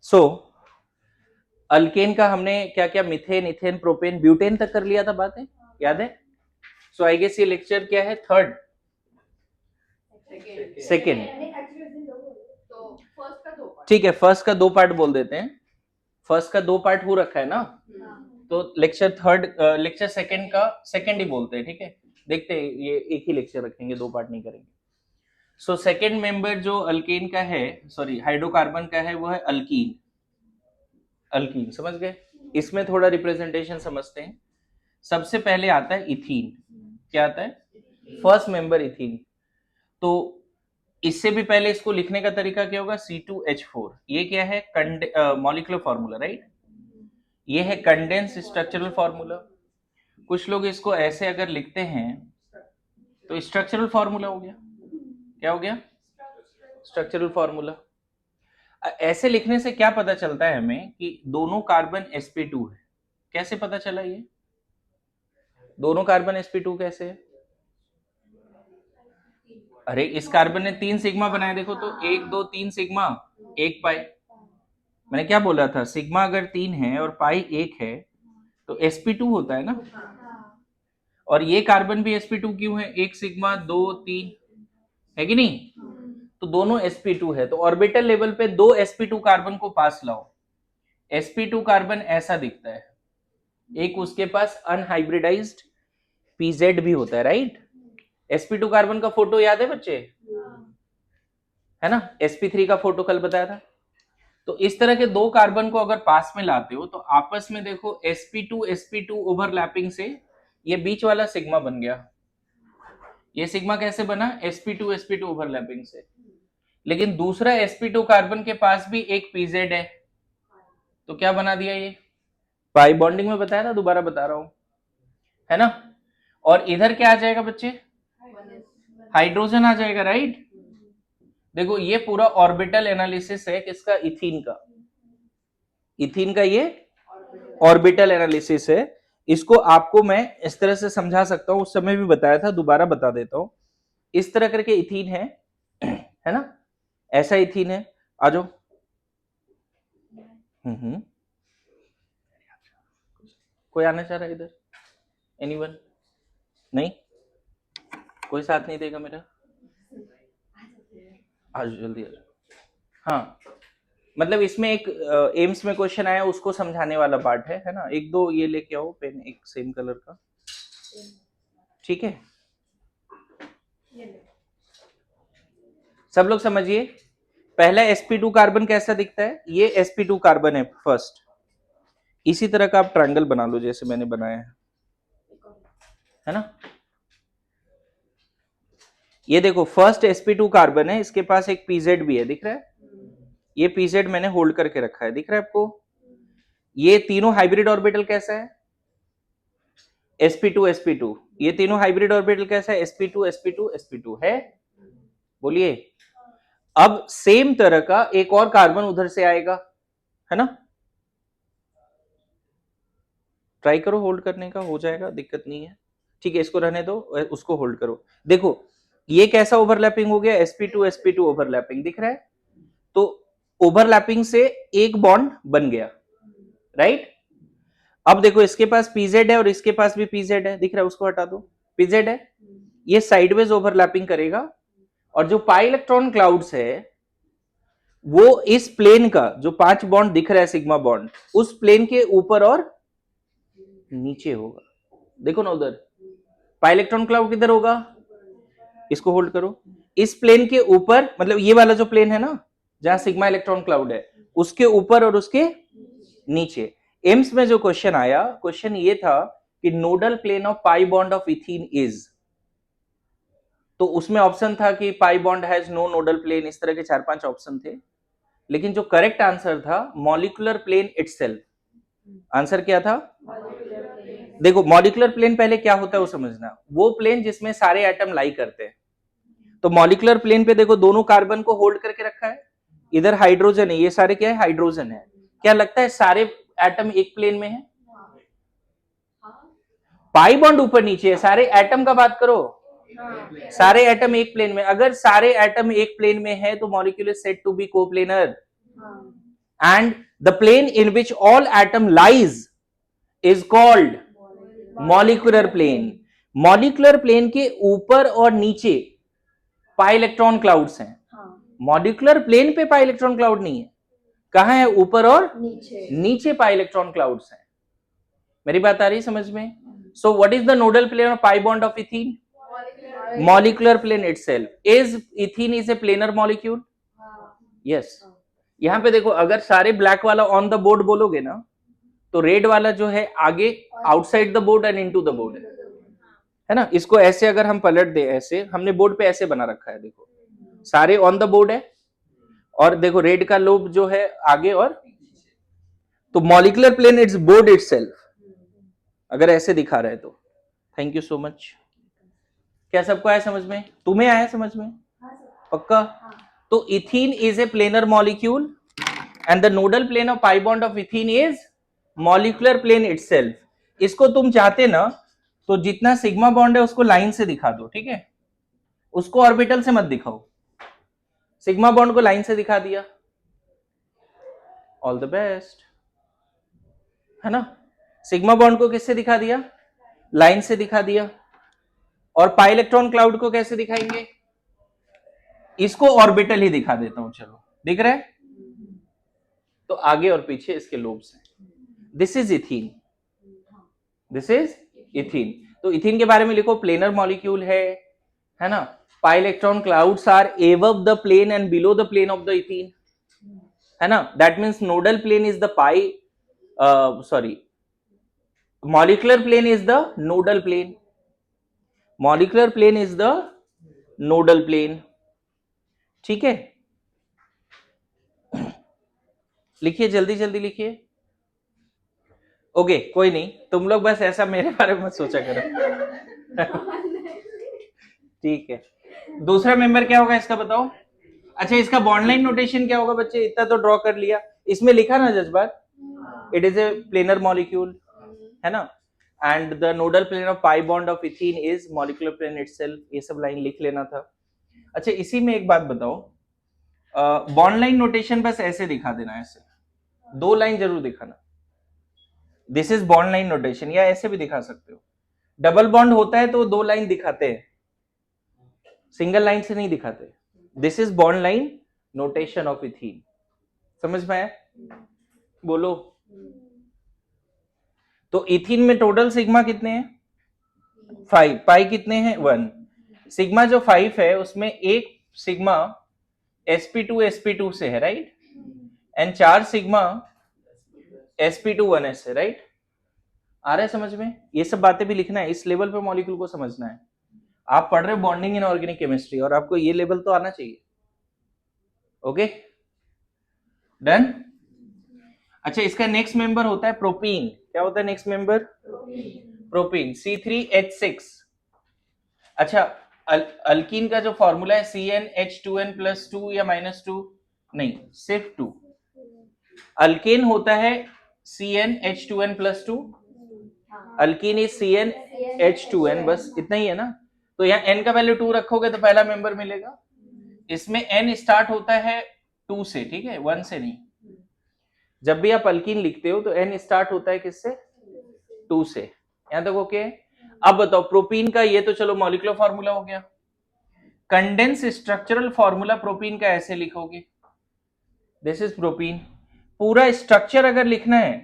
सो alkane का हमने क्या क्या मिथेन, इथेन, प्रोपेन, ब्यूटेन तक कर लिया था बातें, याद है? सो आई गेस ये लेक्चर क्या है, थर्ड, सेकेंड, ठीक है। फर्स्ट का 2 पार्ट बोल देते हैं, फर्स्ट का 2 पार्ट हो रखा है ना, तो लेक्चर थर्ड, लेक्चर सेकेंड का सेकेंड ही बोलते हैं, ठीक है। देखते हैं, ये एक ही लेक्चर रखेंगे, 2 पार्ट नहीं करेंगे। सो सेकेंड मेंबर जो अल्केन का है, सॉरी हाइड्रोकार्बन का है, वो है अल्कीन। अल्कीन समझ गए? इसमें थोड़ा रिप्रेजेंटेशन समझते हैं। सबसे पहले आता है इथीन। क्या आता है? First member ethene. तो इससे भी पहले इसको लिखने का तरीका क्या होगा? C2H4। ये क्या है? Molecular formula, right? ये है कंडेंस स्ट्रक्चरल फॉर्मूला। कुछ लोग इसको ऐसे अगर लिखते हैं तो स्ट्रक्चरल फॉर्मूला हो गया। क्या हो गया? Structural formula. ऐसे लिखने से क्या पता चलता है हमें कि दोनों कार्बन sp2 है। कैसे पता चला ये दोनों कार्बन sp2 कैसे है? अरे इस कार्बन ने 3 सिग्मा बनाए, देखो तो 1 2 3 सिग्मा 1 पाई। मैंने क्या बोला था? सिग्मा अगर 3 है और पाई 1 है तो sp2 होता है ना। और ये कार्बन भी sp2 क्यों है? 1 सिग्मा 2 3 है कि नहीं? तो दोनों sp2 है। तो ऑर्बिटल लेवल पे 2 sp2 कार्बन को पास लाओ, sp2 कार्बन ऐसा दिखता है। एक उसके पास अनहाइब्रिडाइज्ड pz भी होता है, राइट? sp2 कार्बन का फोटो याद है बच्चे? है ना? sp3 का फोटो कल बताया था। तो इस तरह के 2 कार्बन को अगर पास में लाते हो तो आपस में देखो sp2 ओवरलैपिंग से ये बीच वाला सिग्मा बन गया। ये सिग्मा कैसे बना? sp2 ओवरलैपिंग से। लेकिन दूसरा sp2 कार्बन के पास भी एक pz है, तो क्या बना दिया ये? पाई बॉन्डिंग में बताया था, दोबारा बता रहा हूं, है ना? और इधर क्या आ जाएगा बच्चे? हाइड्रोजन आ जाएगा, राइट? देखो ये पूरा ऑर्बिटल एनालिसिस है किसका? इथीन का। इथीन का ये ऑर्बिटल एनालिसिस है। इसको आपको मैं इस तरह से समझा सकता हूं, उस समय भी बताया था, दोबारा बता देता हूं। इस तरह करके इथीन है ना? ऐसा इथीन है। आ जाओ। कोई आना चाह रहा है इधर? एनीवन? नहीं? कोई साथ नहीं देगा मेरा? आज जल्दी आ जाओ। हाँ, मतलब इसमें एक एम्स में क्वेश्चन आया, उसको समझाने वाला पार्ट है ना? 1 2 ये लेके आओ पेन, एक सेम कलर का, ठीक है? सब लोग समझिए। पहला sp2 कार्बन कैसा दिखता है? ये sp2 कार्बन है फर्स्ट। इसी तरह का आप ट्रायंगल बना लो जैसे मैंने बनाया है ना? ये देखो फर्स्ट sp2 कार्बन है, इसके पास एक pz भी है, दिख रहा है? ये pz मैंने होल्ड करके रखा है, दिख रहा है आपको? ये तीनों हाइब्रिड ऑर्बिटल कैसा है? sp2 ये तीनों हाइब्रिड ऑर्बिटल कैसा है? sp2 है। बोलिए। अब सेम तरह का एक और कार्बन उधर से आएगा, है ना? ट्राई करो होल्ड करने का, हो जाएगा, दिक्कत नहीं है, ठीक है। इसको रहने दो, उसको होल्ड करो। देखो ये कैसा ओवरलैपिंग हो गया? sp2 ओवरलैपिंग दिख रहा है? तो ओवरलैपिंग से एक बॉन्ड बन गया, राइट? अब देखो इसके पास pz है और इसके पास भी pz है, दिख रहा है? उसको हटा दो, pz है, ये साइडवेज ओवरलैपिंग करेगा। और जो पाई इलेक्ट्रॉन क्लाउड्स है वो इस प्लेन का जो 5 बॉन्ड दिख रहा है सिग्मा बॉन्ड, उस प्लेन के ऊपर और नीचे होगा। देखो ना उधर पाई इलेक्ट्रॉन क्लाउड किधर होगा? इसको होल्ड करो। इस प्लेन के ऊपर, मतलब ये वाला जो प्लेन है ना जहां सिग्मा इलेक्ट्रॉन क्लाउड है, उसके ऊपर और उसके नीचे। एम्स में जो क्वेश्चन आया, क्वेश्चन ये था कि nodal plane of pi bond of ethene is, तो उसमें ऑप्शन था कि pi bond has no nodal plane, इस तरह के 4-5 ऑप्शन थे। लेकिन जो करेक्ट आंसर था मॉलिक्यूलर प्लेन इटसेल्फ। आंसर क्या था? देखो मॉलिक्यूलर प्लेन पहले क्या होता है वो समझना, वो प्लेन जिसमें सारे एटम लाई करते हैं। तो मॉलिक्यूलर प्लेन पे देखो दोनों कार्बन को होल्ड करके रखा है, इधर हाइड्रोजन है, ये सारे क्या है? हाइड्रोजन है। क्या लगता है सारे एटम एक प्लेन में है? पाई बॉन्ड ऊपर नीचे है, सारे एटम का बात करो, सारे एटम एक प्लेन में। अगर सारे एटम एक प्लेन में है तो molecule is said to be coplanar. and the plane in which all atom lies is called molecular plane. Molecular plane के ऊपर और नीचे पाई इलेक्ट्रॉन क्लाउड्स हैं। मॉलिक्यूलर प्लेन पे पाई इलेक्ट्रॉन क्लाउड नहीं है, कहां है? ऊपर और नीचे पाई इलेक्ट्रॉन क्लाउड्स हैं। मेरी बात आ रही समझ में? So what is the nodal plane of pi bond of ethene? Molecular plane itself. Is ethene is a planar molecule? Yes. यहां पे देखो, अगर सारे ब्लैक वाला ऑन द बोर्ड बोलोगे ना, तो रेड वाला जो है आगे outside the board and into the board है ना। इसको ऐसे अगर हम पलट दे, ऐसे हमने बोर्ड पे ऐसे बना रखा है, देखो सारे ऑन द बोर्ड है, और देखो रेड का लोब जो है आगे और, तो molecular plane it's board itself, अगर ऐसे दिखा रहे तो। Thank you so much. क्या सबको आया समझ में? तुम्हें आया समझ में? पक्का? तो ethene is a planar molecule and the nodal plane of pi bond of ethene is molecular plane itself. इसको तुम चाहते ना तो जितना सिग्मा बॉन्ड है उसको लाइन से दिखा दो, ठीक है? उसको ऑर्बिटल से मत दिखाओ। सिग्मा बॉन्ड को लाइन से दिखा दिया, ऑल द बेस्ट, है ना। सिग्मा बॉन्ड को किससे दिखा दिया? लाइन से दिखा दिया। और पाई इलेक्ट्रॉन क्लाउड को कैसे दिखाएंगे? इसको ऑर्बिटल ही दिखा देता हूं, चलो दिख रहा है? तो आगे और पीछे इसके लोब्स हैं। This is ethene, this is ethene. तो इथीन के बारे में लिखो, प्लेनर मॉलिक्यूल है ना। Pi electron clouds are above the plane and below the plane of the ethene, है ना। That means nodal plane is the pi, sorry, molecular plane is the nodal plane, molecular plane is the nodal plane, ठीक है। लिखिए, जल्दी जल्दी लिखिए। Okay, कोई नहीं, तुम लोग बस ऐसा मेरे बारे में मत सोचा करो। ठीक है। दूसरा मेंबर क्या होगा इसका बताओ? अच्छा, इसका बॉन्ड लाइन नोटेशन क्या होगा बच्चे? इतना तो ड्रॉ कर लिया, इसमें लिखा ना जज्बात, it is a planar molecule, है ना। And the nodal plane of pi bond of ethene is molecular plane itself. ये सब लाइन लिख लेना था। अच्छा, इसी में एक बात बताओ, बॉन्ड लाइन नोटेशन बस ऐसे दिखा देना, ऐसे 2 लाइन जरूर दिखाना, this is bond line notation, या ऐसे भी दिखा सकते हो। डबल बॉन्ड होता है तो 2 लाइन दिखाते हैं, सिंगल लाइन से नहीं दिखाते। This is bond line notation of ethene. समझ में आया? बोलो। तो इथीन में टोटल सिग्मा कितने हैं? 5। पाई कितने हैं? 1। सिग्मा जो 5 है उसमें एक सिग्मा sp2 से है, राइट, एंड 4 सिग्मा sp2 से, राइट। आ रहा है समझ में? ये सब बातें भी लिखना है, इस लेवल पे मॉलिक्यूल को समझना है। आप पढ़ रहे हो बॉन्डिंग इन ऑर्गेनिक केमिस्ट्री, और आपको ये लेवल तो आना चाहिए। Okay, done. अच्छा, इसका नेक्स्ट मेंबर होता है प्रोपीन। क्या होता है नेक्स्ट मेंबर? Propene, C3H6। अच्छा, अल्कीन का जो फॉर्मूला है CnH2n+2 या -2? नहीं, सिर्फ 2। अल्केन होता है CnH2n+2, अल्कीन इज CnH2n, बस इतना ही है ना। तो यहाँ n का वैल्यू 2 रखोगे तो पहला मेंबर मिलेगा। इसमें n स्टार्ट होता है 2 से, ठीक है, 1 से नहीं। जब भी आप अल्कीन लिखते हो तो n स्टार्ट होता है किससे? 2 से। यहां तक ओके? अब बताओ प्रोपीन का, ये तो चलो मॉलिक्यूलर फॉर्मूला हो गया। कंडेंस स्ट्रक्चरल फॉर्मूला प्रोपीन का ऐसे लिखोगे, दिस इज प्रोपीन। पूरा स्ट्रक्चर अगर लिखना है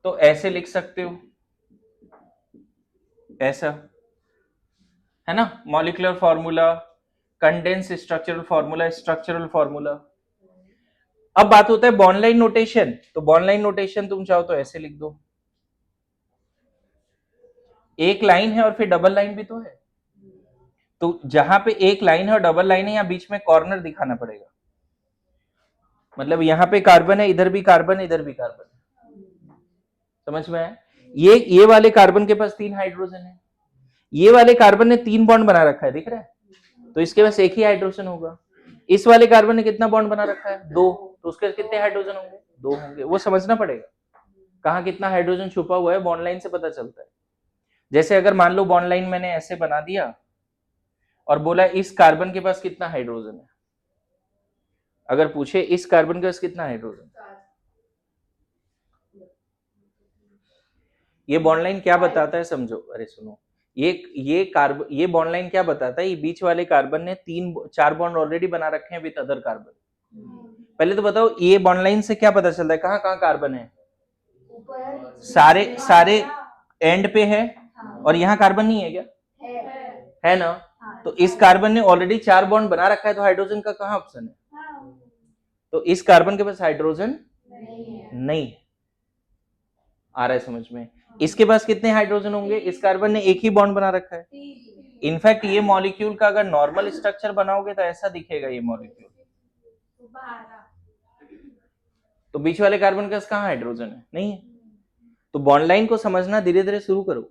तो ऐसे लिख सकते हो, ऐसा, है ना। Molecular formula, condense structural formula, structural formula. अब बात होता है बॉन्ड लाइन नोटेशन। तो बॉन्ड लाइन नोटेशन तुम चाहो तो ऐसे लिख दो, एक लाइन है और फिर डबल लाइन भी तो है। तो जहां पे एक लाइन है और डबल लाइन है, यहां बीच में कॉर्नर दिखाना पड़ेगा। मतलब यहां पे कार्बन है, इधर भी कार्बन है, इधर भी कार्बन है। समझ में आया? ये वाले कार्बन के पास 3 हाइड्रोजन है, ये वाले कार्बन ने 3 बॉन्ड बना रखा है, दिख रहा है? तो इसके पास एक ही हाइड्रोजन होगा। इस वाले कार्बन ने कितना बॉन्ड बना रखा है? 2। तो उसके कितने हाइड्रोजन होंगे? 2 होंगे। वो समझना पड़ेगा कहां कितना हाइड्रोजन छुपा हुआ है, बॉन्ड लाइन से पता चलता है। जैसे अगर मान लो बॉन्ड लाइन मैंने ऐसे बना दिया और बोला इस कार्बन के पास कितना हाइड्रोजन है, अगर पूछे इस कार्बन के पास कितना हाइड्रोजन, ये बॉन्ड लाइन क्या बताता है समझो, अरे सुनो, ये बॉन्ड लाइन क्या बताता है, ये बीच वाले कार्बन ने 4 बॉन्ड ऑलरेडी बना रखे हैं विद अदर कार्बन। पहले तो बताओ ये बॉन्ड लाइन से क्या पता चलता है कहाँ कहाँ कार्बन है, सारे सारे एंड पे है, और यहाँ कार्बन नहीं है क्या, है ना, तो इस कार्बन ने ऑलरेडी 4 बॉन्ड बना रखा है, तो हाइड्रोजन का कहाँ ऑप्शन है, तो इस कार्बन के पास हाइड्रोजन नहीं है। आ रहा है समझ में, इसके पास कितने हाइड्रोजन होंगे, इस कार्बन ने एक ही बॉन्ड बना रखा है। इनफैक्ट ये मॉलिक्यूल का अगर नॉर्मल स्ट्रक्चर बनाओगे तो ऐसा दिखेगा ये मॉलिक्यूल, तो बीच वाले कार्बन के पास कहाँ हाइड्रोजन है, नहीं है। तो बॉन्ड लाइन को समझना धीरे धीरे शुरू करो।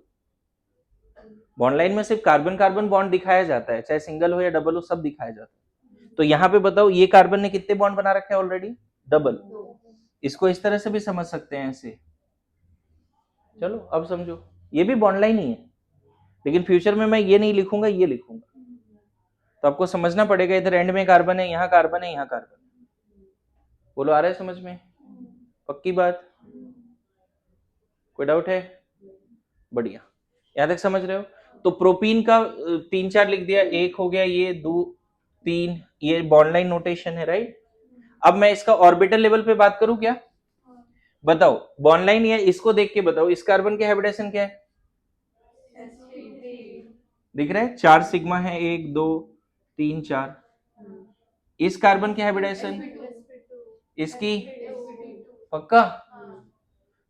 बॉन्ड लाइन में सिर्फ कार्बन कार्बन बॉन्ड दिखाया जाता है, चाहे सिंगल हो या डबल हो सब दिखाया जाता है। तो यहाँ पे बताओ ये कार्बन ने कितने बॉन्ड बना रखे हैं ऑलरेडी, डबल। इसको इस तरह से भी समझ सकते हैं ऐसे, चलो अब समझो, ये भी बॉन्ड लाइन ही है, लेकिन फ्यूचर में मैं ये नहीं लिखूंगा, ये लिखूंगा, तो आपको समझना पड़ेगा इधर एंड में कार्बन है, यहाँ कार्बन है, यहाँ कार्बन है। बोलो आ रहा है समझ में, पक्की बात, कोई डाउट है, बढ़िया, यहां तक समझ रहे हो। तो प्रोपीन का 3-4 लिख दिया, एक हो गया, ये 2 3, ये बॉन्ड लाइन नोटेशन है, राइट। अब मैं इसका ऑर्बिटल लेवल पे बात करूं क्या, बताओ बॉन्ड लाइन है, इसको देख के बताओ इस कार्बन के हाइब्रिडेशन क्या है, दिख रहा है 4 सिग्मा है, 1 2 3 4। इस कार्बन के हाइब्रिडेशन, इसकी पक्का,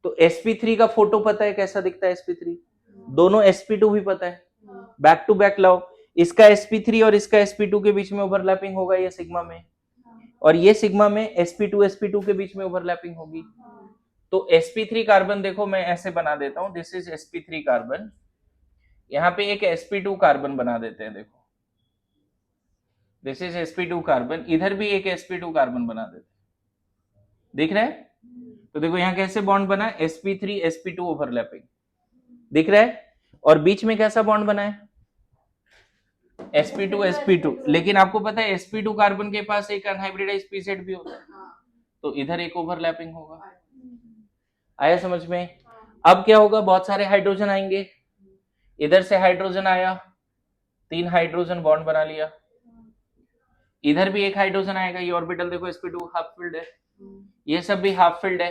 तो sp3 का फोटो पता है कैसा दिखता है sp3, दोनों sp2 भी पता है, बैक टू बैक लाओ, इसका sp3 और इसका sp2 के बीच में ओवरलैपिंग होगा ये सिग्मा में, और ये सिग्मा में sp2 के बीच में ओवरलैपिंग होगी। तो sp3 कार्बन देखो मैं ऐसे बना देता हूं, दिस इज sp3 कार्बन, यहाँ पे एक sp2 कार्बन बना देते हैं, देखो दिस इज sp2 कार्बन, इधर भी एक sp2 कार्बन बना देते हैं, दिख रहा है। तो देखो यहाँ कैसे बॉन्ड बना है, sp3 sp2 ओवरलैपिंग, दिख रहा है, और बीच में कैसा बॉन्ड बना है, sp2 sp2, लेकिन आपको पता है sp2 कार्बन के पास एक अनहाइब्रिडाइज्ड pz भी होता है, तो इधर एक ओवरलैपिंग होगा। आया समझ में। अब क्या होगा, बहुत सारे हाइड्रोजन आएंगे, इधर से हाइड्रोजन आया, 3 हाइड्रोजन बॉन्ड बना लिया, इधर भी एक हाइड्रोजन आएगा, ये ऑर्बिटल देखो sp2 हाफ फिल्ड है, ये सब भी हाफ फिल्ड है,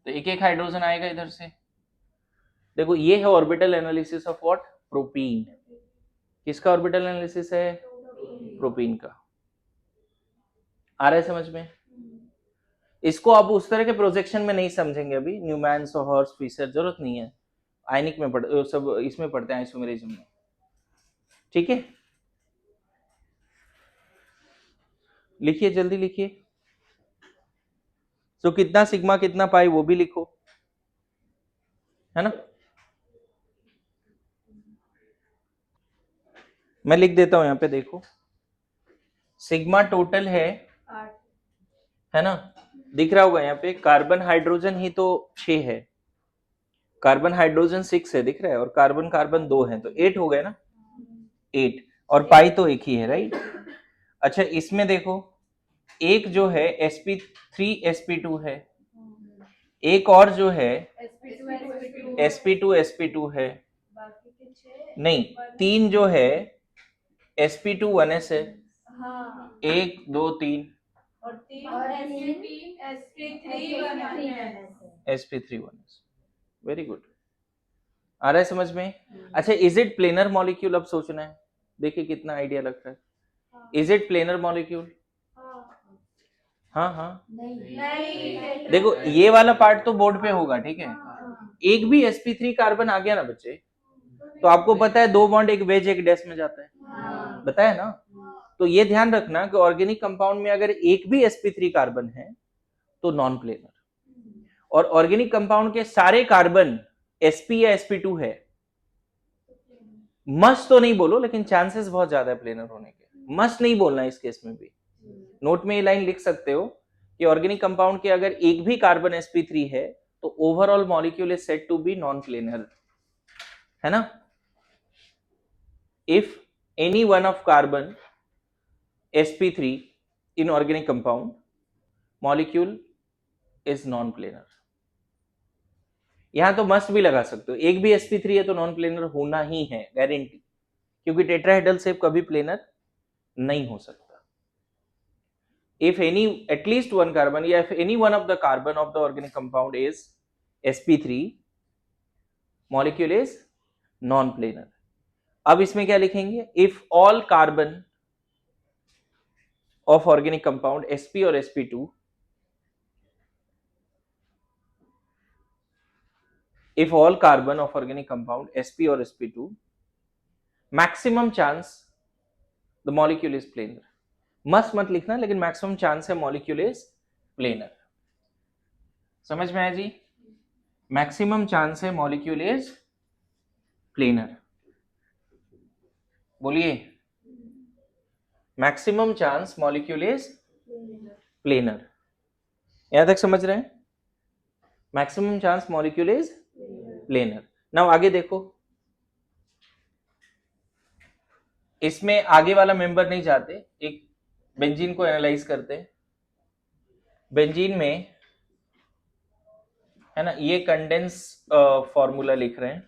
तो एक एक हाइड्रोजन आएगा इधर से। देखो ये है orbital analysis of what, propene. किसका ऑर्बिटल एनालिसिस है, प्रोपीन का। आ रहा है समझ में। इसको आप उस तरह के प्रोजेक्शन में नहीं समझेंगे अभी, न्यूमैन और हॉर्स फिशर जरूरत नहीं है, आयनिक में सब इसमें पढ़ते हैं आइसोमेरिज्म में, ठीक है। लिखिए जल्दी लिखिए, तो कितना सिग्मा कितना पाई वो भी लिखो, है ना। मैं लिख देता हूं यहाँ पे, देखो सिग्मा टोटल है ना, दिख रहा होगा यहाँ पे, कार्बन हाइड्रोजन ही तो 6 है, कार्बन हाइड्रोजन 6 है, दिख रहा है, और कार्बन कार्बन 2 है, तो 8 हो गए ना, 8, और पाई तो एक ही है, राइट। अच्छा इसमें देखो, एक जो है sp3 sp2 है, एक और जो है sp2 है, नहीं 3 जो है sp2 1s है, 1 2 3, और sp3 1s, वेरी गुड, आ रहा है समझ में। अच्छा इज इट प्लेनर मॉलिक्यूल, अब सोचना है, देखिए कितना आइडिया लगता है, इज इट प्लेनर मॉलिक्यूल, हाँ हाँ नहीं। देखो ये वाला पार्ट तो बोर्ड पे होगा, ठीक है, एक भी sp3 कार्बन आ गया ना बच्चे, तो आपको पता है 2 बॉन्ड एक वेज एक डैश में जाता है, बताया ना। तो ये ध्यान रखना कि ऑर्गेनिक कंपाउंड में अगर एक भी sp3 कार्बन है तो नॉन प्लेनर, और ऑर्गेनिक कंपाउंड के सारे कार्बन sp या sp2 है, मस्ट तो नहीं बोलो, लेकिन चांसेस बहुत ज्यादा है प्लेनर होने के, मस्ट नहीं बोलना इस केस में भी, नोट में ये लाइन लिख सकते हो कि ऑर्गेनिक कंपाउंड के अगर एक भी कार्बन sp3 है तो overall molecule is said to be non planar, है ना। If any one of carbon sp3 inorganic compound, molecule is non-planar. यहां तो मस्ट भी लगा सकते हो, एक भी sp3 है तो नॉन प्लेनर होना ही है, गारंटी, क्योंकि टेट्राहेड्रल शेप कभी प्लेनर नहीं हो सकता. If any at least one carbon, या if any one of the carbon of the organic compound is sp3, molecule is non-planar. अब इसमें क्या लिखेंगे? If all carbon of organic compound sp or sp2, if all carbon of organic compound sp or sp2, maximum chance the molecule is planar. Must मत लिखना, लेकिन maximum chance है molecule is planar. समझ में आया जी? मैक्सिमम चांस है molecule is planar. बोलिए, maximum chance molecule is planar. यहां तक समझ रहे हैं? Maximum chance molecule is planar. Now आगे देखो, इसमें आगे वाला मेंबर नहीं जाते, एक बेंजीन को एनालाइज करते हैं. बेंजीन में है ना, ये कंडेंस फॉर्मूला लिख रहे हैं.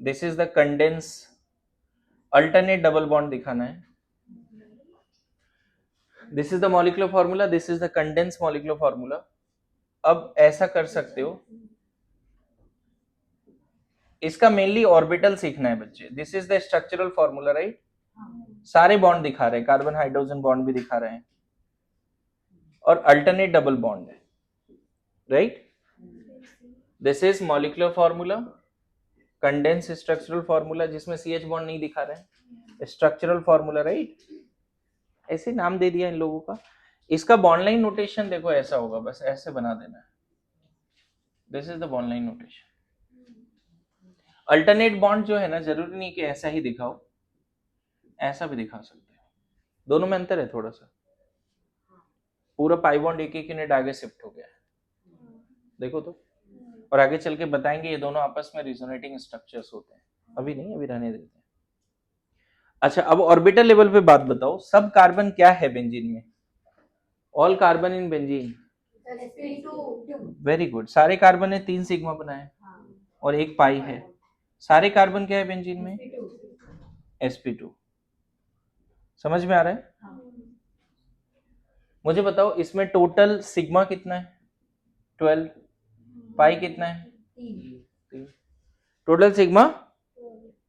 This is the condense, alternate double bond दिखाना है. This is the molecular formula, this is the condense molecular formula. अब ऐसा कर सकते हो, इसका मेनली ऑर्बिटल सीखना है बच्चे. This is the structural formula, right? सारे बॉन्ड दिखा रहे हैं, कार्बन हाइड्रोजन बॉन्ड भी दिखा रहे हैं, और अल्टरनेट डबल बॉन्ड है, right? This is molecular formula, condense structural formula, जिसमें CH बॉन्ड नहीं दिखा रहे हैं, स्ट्रक्चरल फॉर्मूला, राइट? ऐसे नाम दे दिया इन लोगों का. इसका बॉन्ड लाइन नोटेशन देखो ऐसा होगा, बस ऐसे बना देना है. This is the bond line notation. Alternate bond जो है ना, जरूरी नहीं कि ऐसा ही दिखाओ, ऐसा भी दिखा सकते हो. दोनों में अंतर है थोड़ा सा. पूरा पाई बॉन्ड एक एक यूनिट आगे शिफ्ट हो गया है, देखो तो. और आगे चल के बताएंगे ये दोनों आपस में रिजोनेटिंग स्ट्रक्चर्स होते हैं. अभी नहीं, अभी रहने देते हैं. अच्छा, अब ऑर्बिटल लेवल पे बात बताओ. सब कार्बन क्या है बेंजीन में? All carbon in benzene, very good. सारे कार्बन ने 3 सिग्मा बनाए और एक पाई है. सारे कार्बन क्या है बेंजीन में? sp2. समझ में आ रहा है? मुझे बताओ, इसमें टोटल सिग्मा कितना है? 12. पाई कितना है? 3. Total sigma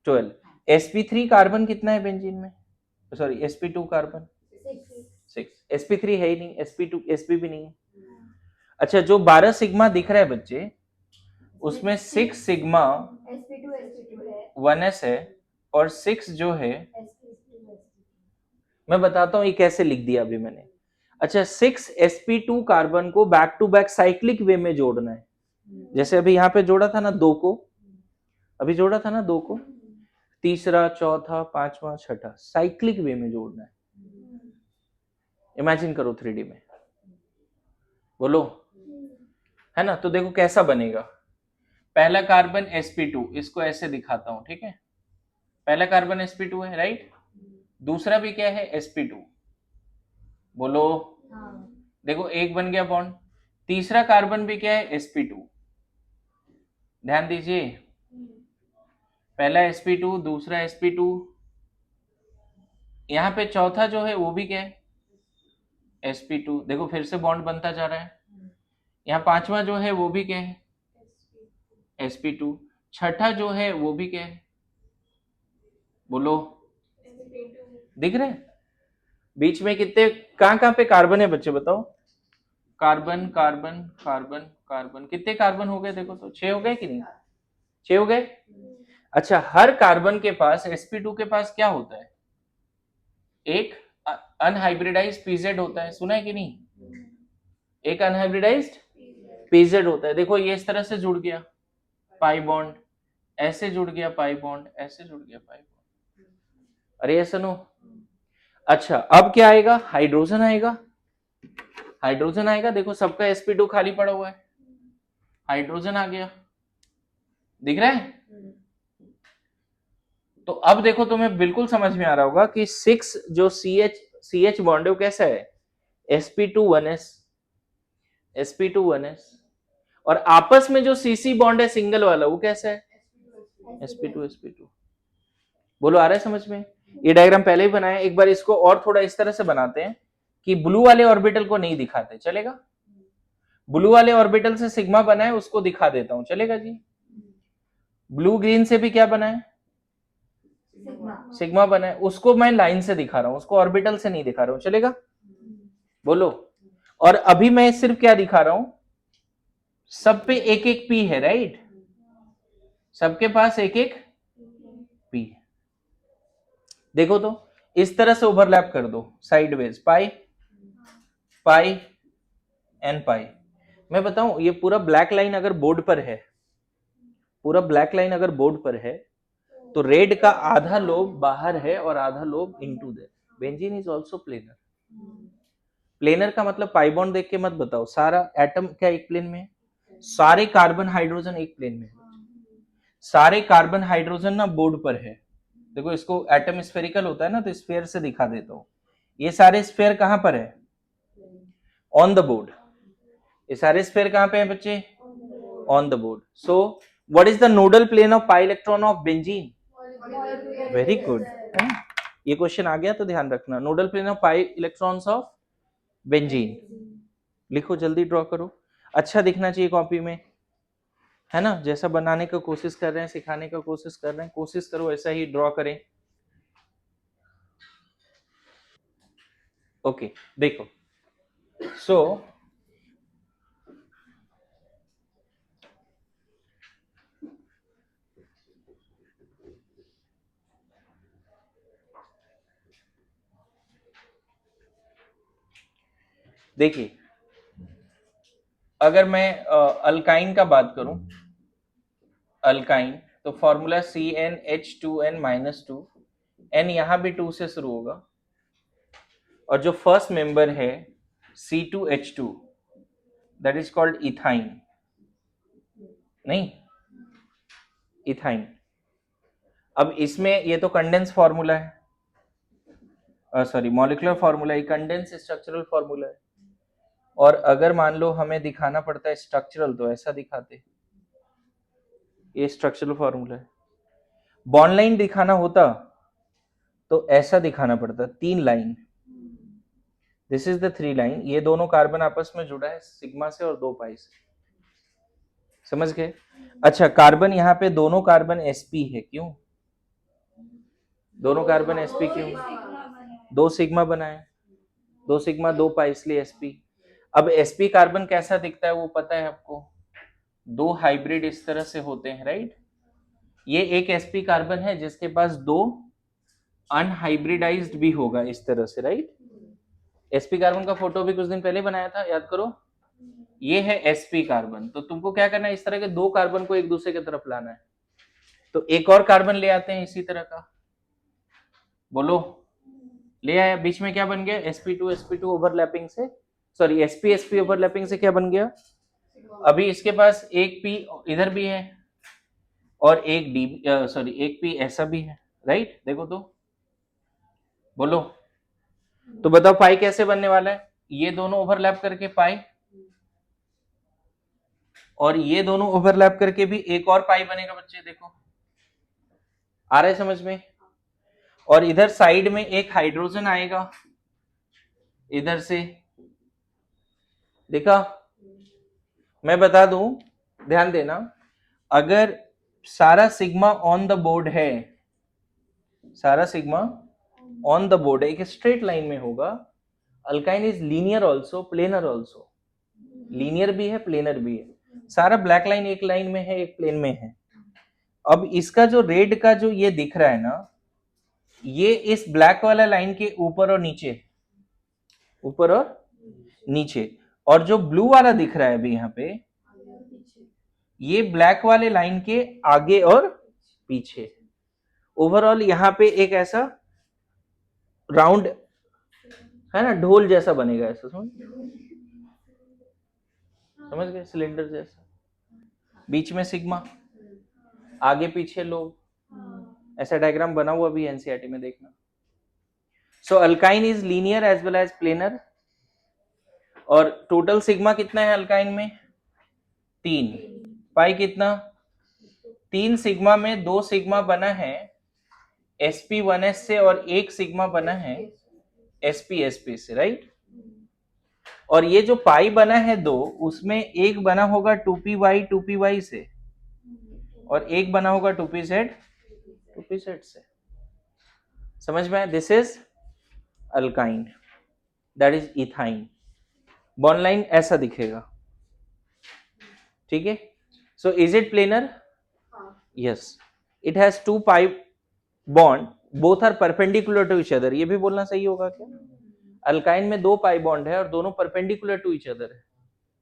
12. sp3 कार्बन कितना है बेंजीन में? Sorry, sp2 carbon 6. sp3 है ही नहीं, sp2 sp भी नहीं है. अच्छा, जो 12 सिग्मा दिख रहा है बच्चे, उसमें 6 सिग्मा 1s है, और 6 जो है, मैं बताता हूं ये कैसे लिख दिया अभी मैंने. अच्छा, 6 sp2 कार्बन को बैक टू बैक साइक्लिक वे में जोड़ना है. जैसे अभी यहाँ पे जोड़ा था ना 2 को, अभी जोड़ा था ना 2 को, तीसरा, चौथा, पांचवा, छठा, साइक्लिक वे में जोड़ना है. इमेजिन करो 3D में, बोलो, है ना? तो देखो कैसा बनेगा. पहला कार्बन sp2, इसको ऐसे दिखाता हूं, ठीक है? पहला कार्बन sp2 है, राइट? दूसरा भी क्या है? sp2. बोलो, देखो एक बन गया बॉन्ड. तीसरा कार्बन भी क्या है? sp2. ध्यान दीजिए, पहला sp2, दूसरा sp2, यहां पे चौथा जो है वो भी क्या है? sp2. देखो फिर से बॉन्ड बनता जा रहा है. यहाँ पांचवा जो है वो भी क्या है? sp2. छठा जो है वो भी क्या है? बोलो, दिख रहे हैं? बीच में कितने, कहां पे कार्बन है बच्चे बताओ? कार्बन कार्बन कार्बन कार्बन, कितने कार्बन हो गए देखो तो? 6 हो गए कि नहीं? 6 हो गए. अच्छा, हर कार्बन के पास, sp2 के पास क्या होता है? एक अनहाइब्रिडाइज्ड pz होता है. सुना है कि नहीं? एक अनहाइब्रिडाइज्ड pz होता है. देखो ये इस तरह से जुड़ गया पाई बॉन्ड, ऐसे जुड़ गया पाई बॉन्ड, ऐसे जुड़ गया पाई बॉन्ड. अरे ऐसा नो. अच्छा, अब क्या आएगा? हाइड्रोजन आएगा. हाइड्रोजन आएगा, देखो सबका sp2 खाली पड़ा हुआ है, हाइड्रोजन आ गया. दिख रहा है? तो अब देखो तुम्हें बिल्कुल समझ में आ रहा होगा कि 6 जो सी एच बॉन्ड है वो कैसा है, sp2 1s, sp2 1s, और आपस में जो सीसी बॉन्ड है सिंगल वाला वो कैसा है, sp2 बोलो आ रहा है समझ में। ये डायग्राम पहले ही बनाया, एक बार इसको और थोड़ा इस तरह से बनाते हैं कि ब्लू वाले ऑर्बिटल को नहीं दिखाते, चलेगा। ब्लू वाले ऑर्बिटल से सिग्मा बना है उसको दिखा देता हूं, चलेगा जी। ब्लू ग्रीन से भी क्या बना है, सिग्मा बना है, उसको मैं लाइन से दिखा रहा हूं, उसको ऑर्बिटल से नहीं दिखा रहा हूं, चलेगा। बोलो। और अभी मैं सिर्फ क्या दिखा रहा हूं, सब पे एक एक पी है, राइट, सबके पास एक एक पी। देखो तो इस तरह से ओवरलैप कर दो साइडवेज, पाई पाई एन पाई। मैं बताऊं ये पूरा ब्लैक लाइन अगर बोर्ड पर है, पूरा ब्लैक लाइन अगर बोर्ड पर है, तो रेड का आधा लोब बाहर है और आधा lobe into their. Benzene is also planar. Planar का मतलब पाई बॉन्ड देख के मत बताओ, सारा एटम क्या एक प्लेन में है, सारे कार्बन हाइड्रोजन एक प्लेन में है, सारे कार्बन हाइड्रोजन ना बोर्ड पर है। देखो इसको एटम स्फेरिकल होता है ना, तो स्फेयर से दिखा देता हूं, ये सारे स्फेयर कहां पर है, ऑन द बोर्ड। ये सारे स्फेयर कहां पे हैं बच्चे, on the board. So what is the nodal plane of pi electron of benzene, very good. ये क्वेश्चन आ गया तो ध्यान रखना, nodal plane of pi electrons of benzene. लिखो जल्दी, ड्रॉ करो, अच्छा दिखना चाहिए कॉपी में, है ना। जैसा बनाने का कोशिश कर रहे हैं, सिखाने का कोशिश कर रहे हैं, कोशिश करो ऐसा ही ड्रॉ करें। ओके देखो, सो देखिए, अगर मैं अल्काइन का बात करूं, अल्काइन, तो फॉर्मूला CnH2n-2, n यहां भी 2 से शुरू होगा, और जो फर्स्ट मेंबर है C2H2, that is called ethyne, नहीं इथाइन। अब इसमें ये तो कंडेंस फॉर्मूला है, सॉरी मॉलिक्यूलर फॉर्मूला, ये कंडेंस स्ट्रक्चरल फॉर्मूला है। और अगर मान लो हमें दिखाना पड़ता है स्ट्रक्चरल, तो ऐसा दिखाते, ये स्ट्रक्चरल फॉर्मूला है। बॉन्ड लाइन दिखाना होता तो ऐसा दिखाना पड़ता, 3 line, this is the 3 line, ये दोनों कार्बन आपस में जुड़ा है सिग्मा से और 2 पाई से, समझ गए। अच्छा कार्बन यहाँ पे दोनों कार्बन sp है, क्यों दोनों कार्बन sp, क्यों 2 सिग्मा बनाए, 2 सिग्मा 2 पाई, इसलिए sp। अब sp कार्बन कैसा दिखता है वो पता है आपको, 2 हाइब्रिड इस तरह से होते हैं, राइट। ये एक sp कार्बन है जिसके पास 2 अनहाइब्रिडाइज्ड भी होगा इस तरह से, राइट। sp कार्बन का फोटो भी कुछ दिन पहले बनाया था, याद करो, ये है sp कार्बन। तो तुमको क्या करना है, इस तरह के 2 कार्बन को एक दूसरे की तरफ लाना है, तो एक और कार्बन ले आते हैं इसी तरह का, बोलो, ले आया, बीच में क्या बन गया, sp2 ओवरलैपिंग से, सॉरी sp ओवरलैपिंग से क्या बन गया, अभी इसके पास एक p इधर भी है और एक d, सॉरी एक p ऐसा भी है, राइट। देखो तो, बोलो, तो बताओ पाई कैसे बनने वाला है, ये दोनों ओवरलैप करके पाई, और ये दोनों ओवरलैप करके भी एक और पाई बनेगा बच्चे, देखो आ रहा है समझ में। और इधर साइड में एक हाइड्रोजन आएगा इधर से, देखा। मैं बता दूं, ध्यान देना, अगर सारा सिग्मा ऑन द बोर्ड है, सारा सिग्मा ऑन द बोर्ड है, एक स्ट्रेट लाइन में होगा, alkyne is linear also planar also, linear भी है प्लेनर भी है, सारा ब्लैक लाइन एक लाइन में है एक प्लेन में है। अब इसका जो रेड का जो ये दिख रहा है ना, ये इस ब्लैक वाला लाइन के ऊपर और नीचे, ऊपर और नीचे, और जो ब्लू वाला दिख रहा है अभी यहाँ पे, ये ब्लैक वाले लाइन के आगे और पीछे। ओवरऑल यहाँ पे एक ऐसा राउंड है ना, ढोल जैसा बनेगा, ऐसा समझ गए, सिलेंडर जैसा, बीच में सिग्मा, आगे पीछे लोग, ऐसा डायग्राम बना हुआ भी एनसीईआरटी में, देखना। So alkyne is linear as well as planar. और टोटल सिग्मा कितना है अल्काइन में? 3। पाई कितना? 3 सिग्मा में 2 सिग्मा बना है sp1s से और 1 सिग्मा बना है sp से, राइट। और ये जो पाई बना है 2, उसमें एक बना होगा 2py से और एक बना होगा 2pz से। समझ में आया? This is alkyne, that is ethyne. Bond line ऐसा दिखेगा, ठीक है। So is it planar? Yes, it has 2 pi bond, both are perpendicular to each other. ये भी बोलना सही होगा क्या? अल्काइन में 2 पाई बॉन्ड है और दोनों परपेंडिकुलर टू ईच अदर है।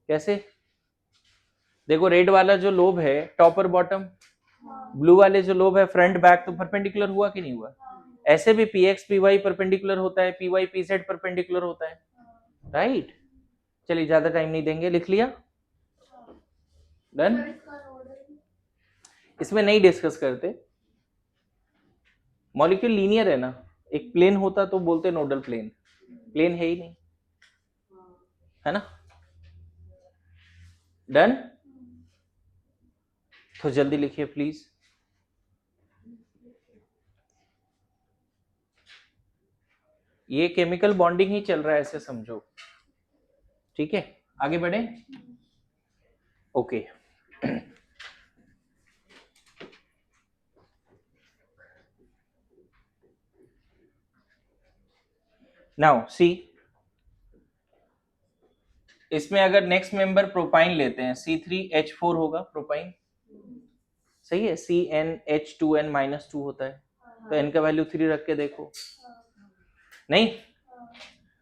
कैसे? देखो, रेड वाला जो लोब है टॉप और बॉटम, ब्लू वाले जो लोब है फ्रंट बैक, तो परपेंडिकुलर हुआ कि नहीं हुआ? ऐसे भी px py परपेंडिकुलर होता है, py pz परपेंडिकुलर होता है, राइट। चलिए ज्यादा टाइम नहीं देंगे, लिख लिया? डन। इसमें नहीं डिस्कस करते, मॉलिक्यूल लीनियर है ना। एक प्लेन होता तो बोलते नोडल प्लेन, प्लेन है ही नहीं, है ना। डन। तो जल्दी लिखिए प्लीज। ये केमिकल बॉन्डिंग ही चल रहा है, ऐसे समझो, ठीक है। आगे बढ़े। ओके। नाउ सी, इसमें अगर नेक्स्ट मेंबर प्रोपाइन लेते हैं, C3H4 होगा प्रोपाइन, सही है। CnH2n-2 होता है, तो n का वैल्यू 3 रख के देखो। नहीं?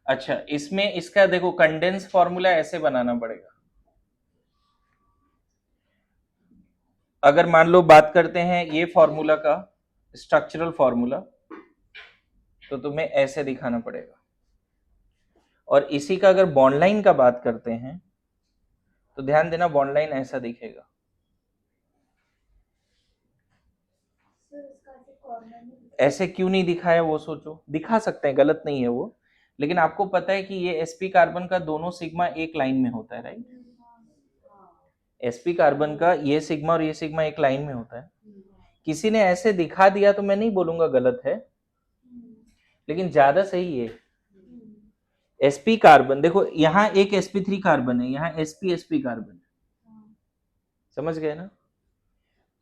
अच्छा, इसमें इसका देखो कंडेंस फॉर्मूला ऐसे बनाना पड़ेगा। अगर मान लो बात करते हैं ये फॉर्मूला का स्ट्रक्चरल फॉर्मूला, तो तुम्हें ऐसे दिखाना पड़ेगा। और इसी का अगर बॉन्ड लाइन का बात करते हैं तो ध्यान देना, बॉन्ड लाइन ऐसा दिखेगा। ऐसे क्यों नहीं दिखाया वो सोचो, दिखा सकते हैं, गलत नहीं है वो, लेकिन आपको पता है कि ये sp कार्बन का दोनों सिग्मा एक लाइन में होता है, राइट। sp कार्बन का ये सिग्मा और ये सिग्मा एक लाइन में होता है। किसी ने ऐसे दिखा दिया तो मैं नहीं बोलूंगा गलत है, लेकिन ज्यादा सही है। sp कार्बन देखो, यहाँ एक sp3 कार्बन है, यहाँ sp कार्बन है, समझ गए ना।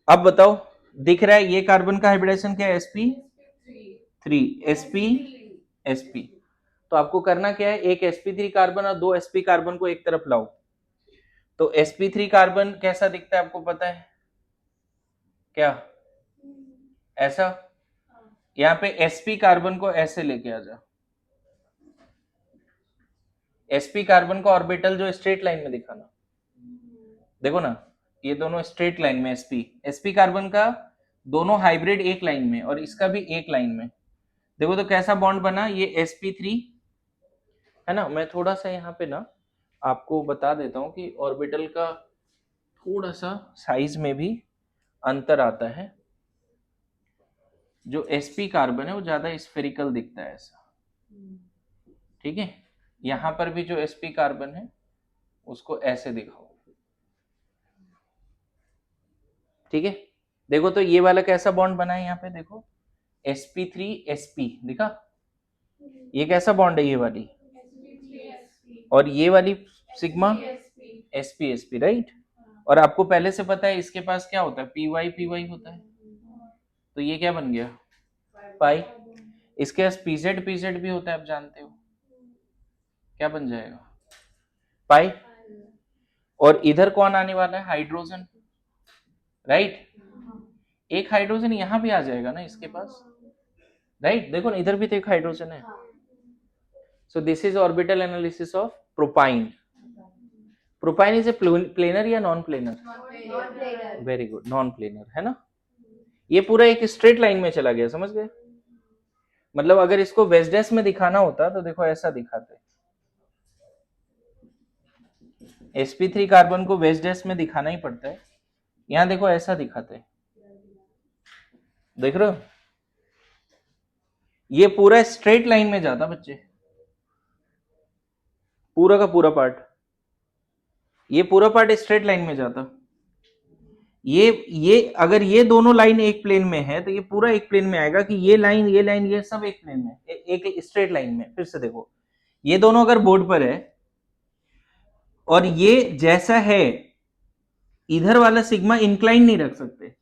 अब बताओ, दिख रहा है ये कार्बन का हाइब्रिडेशन क्या है? sp3 sp। तो आपको करना क्या है, एक sp3 कार्बन और 2 sp कार्बन को एक तरफ लाओ। तो sp3 कार्बन कैसा दिखता है आपको पता है क्या? ऐसा। यहाँ पे sp कार्बन को ऐसे लेके आ जा। sp कार्बन का ऑर्बिटल जो स्ट्रेट लाइन में दिखाना, देखो ना, ये दोनों स्ट्रेट लाइन में sp कार्बन का दोनों हाइब्रिड एक लाइन में और इसका भी एक लाइन में। देखो तो कैसा बॉन्ड बना, ये sp3 है ना। मैं थोड़ा सा यहाँ पे ना आपको बता देता हूँ कि ऑर्बिटल का थोड़ा सा साइज में भी अंतर आता है। जो sp कार्बन है वो ज्यादा स्फेरिकल दिखता है ऐसा, ठीक है। यहाँ पर भी जो sp कार्बन है उसको ऐसे दिखाओ, ठीक है। देखो तो ये वाला कैसा बॉन्ड बना है यहाँ पे, देखो sp3sp दिखा। ये कैसा बॉन्ड है ये वाली, और ये वाली सिग्मा sp राइट। और आपको पहले से पता है इसके पास क्या होता है, py होता है, तो ये क्या बन गया, पाई। इसके पास pz भी होता है, आप जानते हो, क्या बन जाएगा, पाई। और इधर कौन आने वाला है, हाइड्रोजन, राइट। एक हाइड्रोजन यहां भी आ जाएगा ना इसके पास, राइट। देखो ना, इधर भी तो एक हाइड्रोजन है। So this is orbital analysis of propyne. Propyne is a planar या non planar? Very good, non planar है ना। ये पूरा एक स्ट्रेट लाइन में चला गया, समझ गए। मतलब अगर इसको वेस्डेस में दिखाना होता तो देखो ऐसा दिखाते, sp3 कार्बन को वेस्डेस में दिखाना ही पड़ता है। यहां देखो ऐसा दिखाते, देख रहे हो, ये पूरा स्ट्रेट लाइन में जाता बच्चे, पूरा का पूरा पार्ट, ये पूरा पार्ट स्ट्रेट लाइन में जाता। ये अगर ये दोनों लाइन एक प्लेन में है तो ये पूरा एक प्लेन में आएगा कि ये लाइन ये सब एक प्लेन में, एक स्ट्रेट लाइन में। फिर से देखो, ये दोनों अगर बोर्ड पर है और ये जैसा है, इधर वाला सिग्मा इंक्लाइन नहीं रख सकते,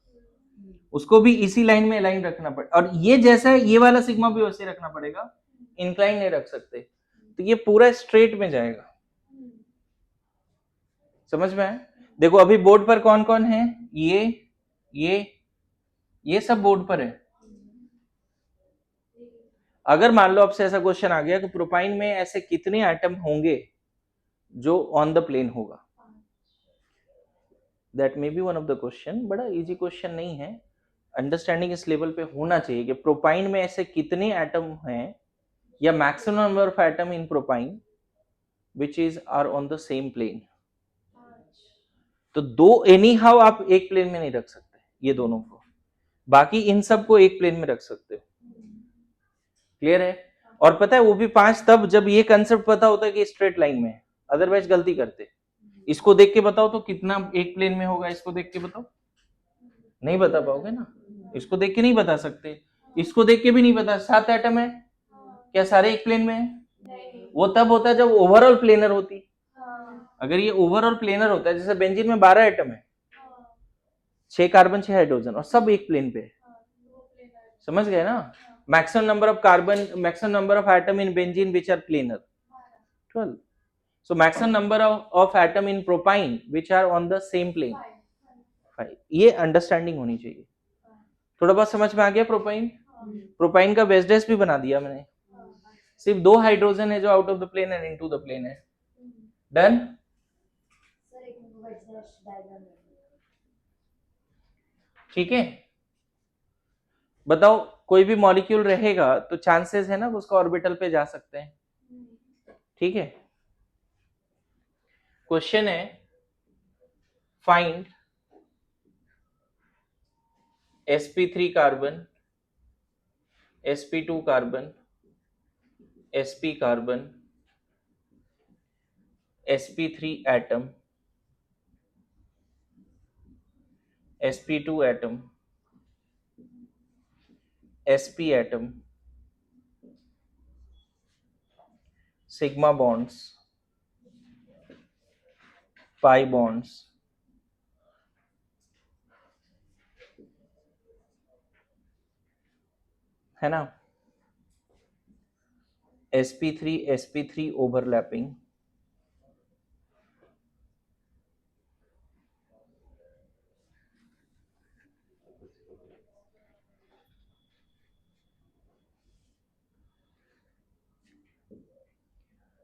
उसको भी इसी लाइन में लाइन रखना पड़ेगा, और ये जैसा है ये वाला सिग्मा भी वैसे रखना पड़ेगा, इंक्लाइन नहीं रख सकते। तो ये पूरा स्ट्रेट में जाएगा। समझ में आया? देखो अभी बोर्ड पर कौन कौन है, ये सब बोर्ड पर है। अगर मान लो आपसे ऐसा क्वेश्चन आ गया कि प्रोपाइन में ऐसे कितने एटम होंगे जो ऑन द प्लेन होगा, that may be one of the question. बड़ा इजी क्वेश्चन नहीं है, अंडरस्टैंडिंग इस लेवल पे होना चाहिए कि प्रोपाइन में ऐसे कितने एटम हैं, या maximum number of atom in propyne which is are on the same plane. तो दो एनी हाउ आप एक प्लेन में नहीं रख सकते ये दोनों को, बाकी इन सब को एक प्लेन में रख सकते हो। क्लियर है? और पता है वो भी 5 तब जब ये कंसेप्ट पता होता है कि स्ट्रेट लाइन में है, अदरवाइज गलती करते। इसको देख के बताओ तो कितना एक प्लेन में होगा, इसको देख के बताओ, नहीं बता पाओगे ना। इसको देख के नहीं बता सकते, इसको देख के भी नहीं बता। 7 एटम है, क्या सारे एक प्लेन में है? वो तब होता है जब ओवरऑल प्लेनर होती। अगर ये ओवरऑल प्लेनर होता है, जैसे बेंजीन में 12 एटम है, 6 कार्बन 6 हाइड्रोजन, और सब एक प्लेन पे है। समझ गए ना? Maximum number of carbon, maximum number of atom in benzene which are planar 12. So maximum number of atom in propine which are on the same plane 5. ये अंडरस्टैंडिंग होनी चाहिए। थोड़ा बहुत समझ में आ गया? प्रोपाइन का बेस भी बना दिया मैंने, सिर्फ 2 हाइड्रोजन है जो out of the plane and into the plane है। डन? ठीक है, बताओ कोई भी मॉलिक्यूल रहेगा तो चांसेस है ना उसका ऑर्बिटल पे जा सकते हैं। ठीक है, क्वेश्चन है find sp3 carbon, sp2 carbon, sp carbon, sp3 atom, sp2 atom, sp atom, sigma bonds, pi bonds, है ना, sp3 overlapping,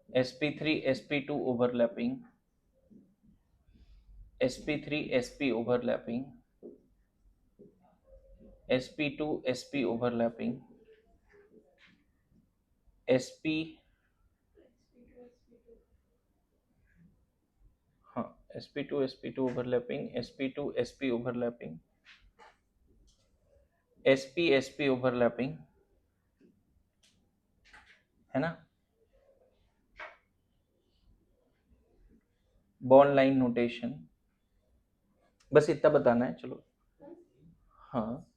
sp3 overlapping, sp3 overlapping, sp2 overlapping, sp हाँ sp2 overlapping, sp2 overlapping, sp overlapping, है ना। Bond line notation, बस इतना बताना है। चलो, हाँ,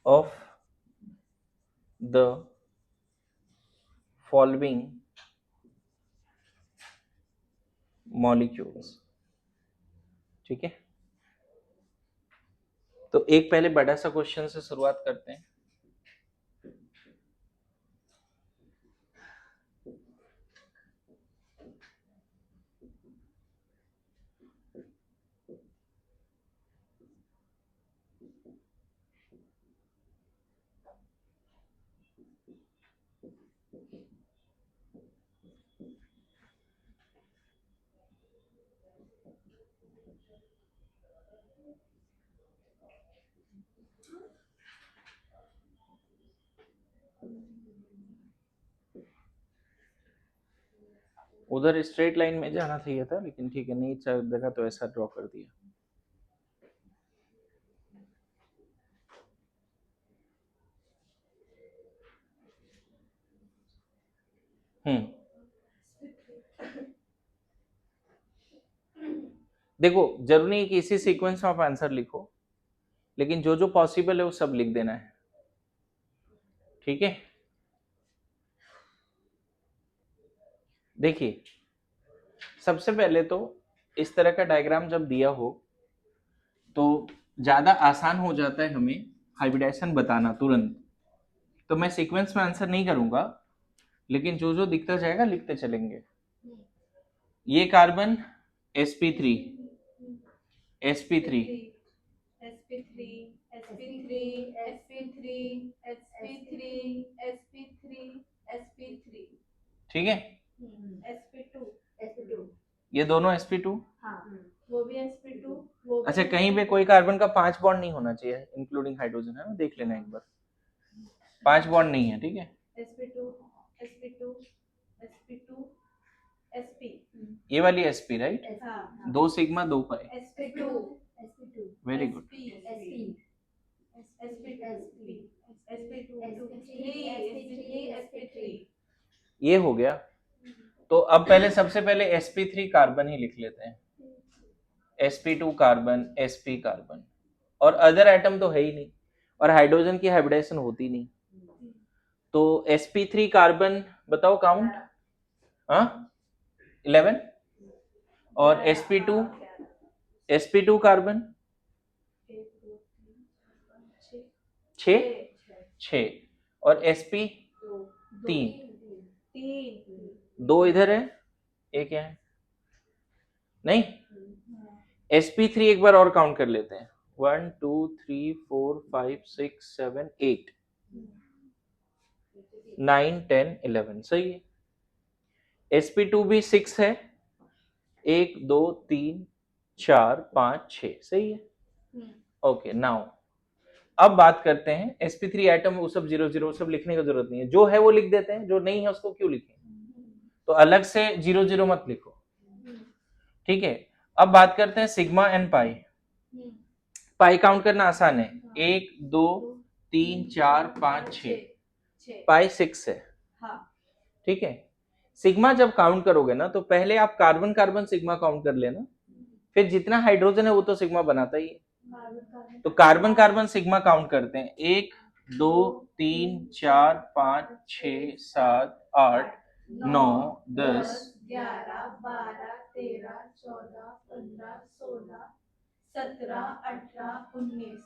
ऑफ द फॉलोइंग मॉलिक्यूल्स। ठीक है, तो एक पहले बड़ा सा क्वेश्चन से शुरुआत करते हैं। उधर स्ट्रेट लाइन में जाना चाहिए था, लेकिन ठीक है, नहीं जगह तो ऐसा ड्रॉ कर दिया। देखो जरूरी नहीं कि इसी सीक्वेंस में आप आंसर लिखो, लेकिन जो जो पॉसिबल है वो सब लिख देना है, ठीक है। देखिए सबसे पहले तो इस तरह का डायग्राम जब दिया हो तो ज्यादा आसान हो जाता है हमें हाइब्रिडाइजेशन बताना तुरंत। तो मैं सीक्वेंस में आंसर नहीं करूंगा, लेकिन जो जो दिखता जाएगा लिखते चलेंगे। ये carbon sp3 sp3 sp3 sp3 sp3 sp3 sp3 sp3, ठीक है। sp2 sp2, ये दोनों sp2, हाँ वो भी sp2, वो भी अच्छा कहीं पे कोई कार्बन का 5 बॉन्ड नहीं होना चाहिए इंक्लूडिंग हाइड्रोजन, है ना, देख लेना एक बार। 5 बॉन्ड नहीं है, ठीक है। sp2 sp2 sp2 sp, ये वाली sp राइट, हाँ 2 सिग्मा 2 पाई, sp2 sp2 वेरी गुड। ये हो गया। तो अब पहले सबसे पहले sp3 कार्बन ही लिख लेते हैं, sp2 कार्बन sp कार्बन, और अदर एटम तो है ही नहीं, और हाइड्रोजन की हाइब्रिडाइजेशन होती नहीं। तो sp3 कार्बन बताओ काउंट, हाँ 11, और sp2 कार्बन 6, और sp 3, 2 इधर है, एक यहाँ है, नहीं sp3 एक बार और काउंट कर लेते हैं, 1 2 3 4 5 6 7 8 9 10 11, सही है। sp2 भी 6 है, 1 2 3 4 5 6, सही है। ओके नाउ अब बात करते हैं sp3 एटम, वो सब 0 0 सब लिखने की जरूरत नहीं है, जो है वो लिख देते हैं, जो नहीं है उसको क्यों लिखें, तो अलग से 0 0 मत लिखो, ठीक है। अब बात करते हैं sigma and pi. Pi count करना आसान है, 1 2 3 4 5 6, पाई 6 है, ठीक है। सिग्मा जब काउंट करोगे ना तो पहले आप कार्बन कार्बन सिग्मा काउंट कर लेना, फिर जितना हाइड्रोजन है वो तो सिग्मा बनाता ही है, तो कार्बन कार्बन सिग्मा काउंट करते हैं, 1 2 3 4 5 6 7 8 9 10 11 12 13 14 15 16 17 18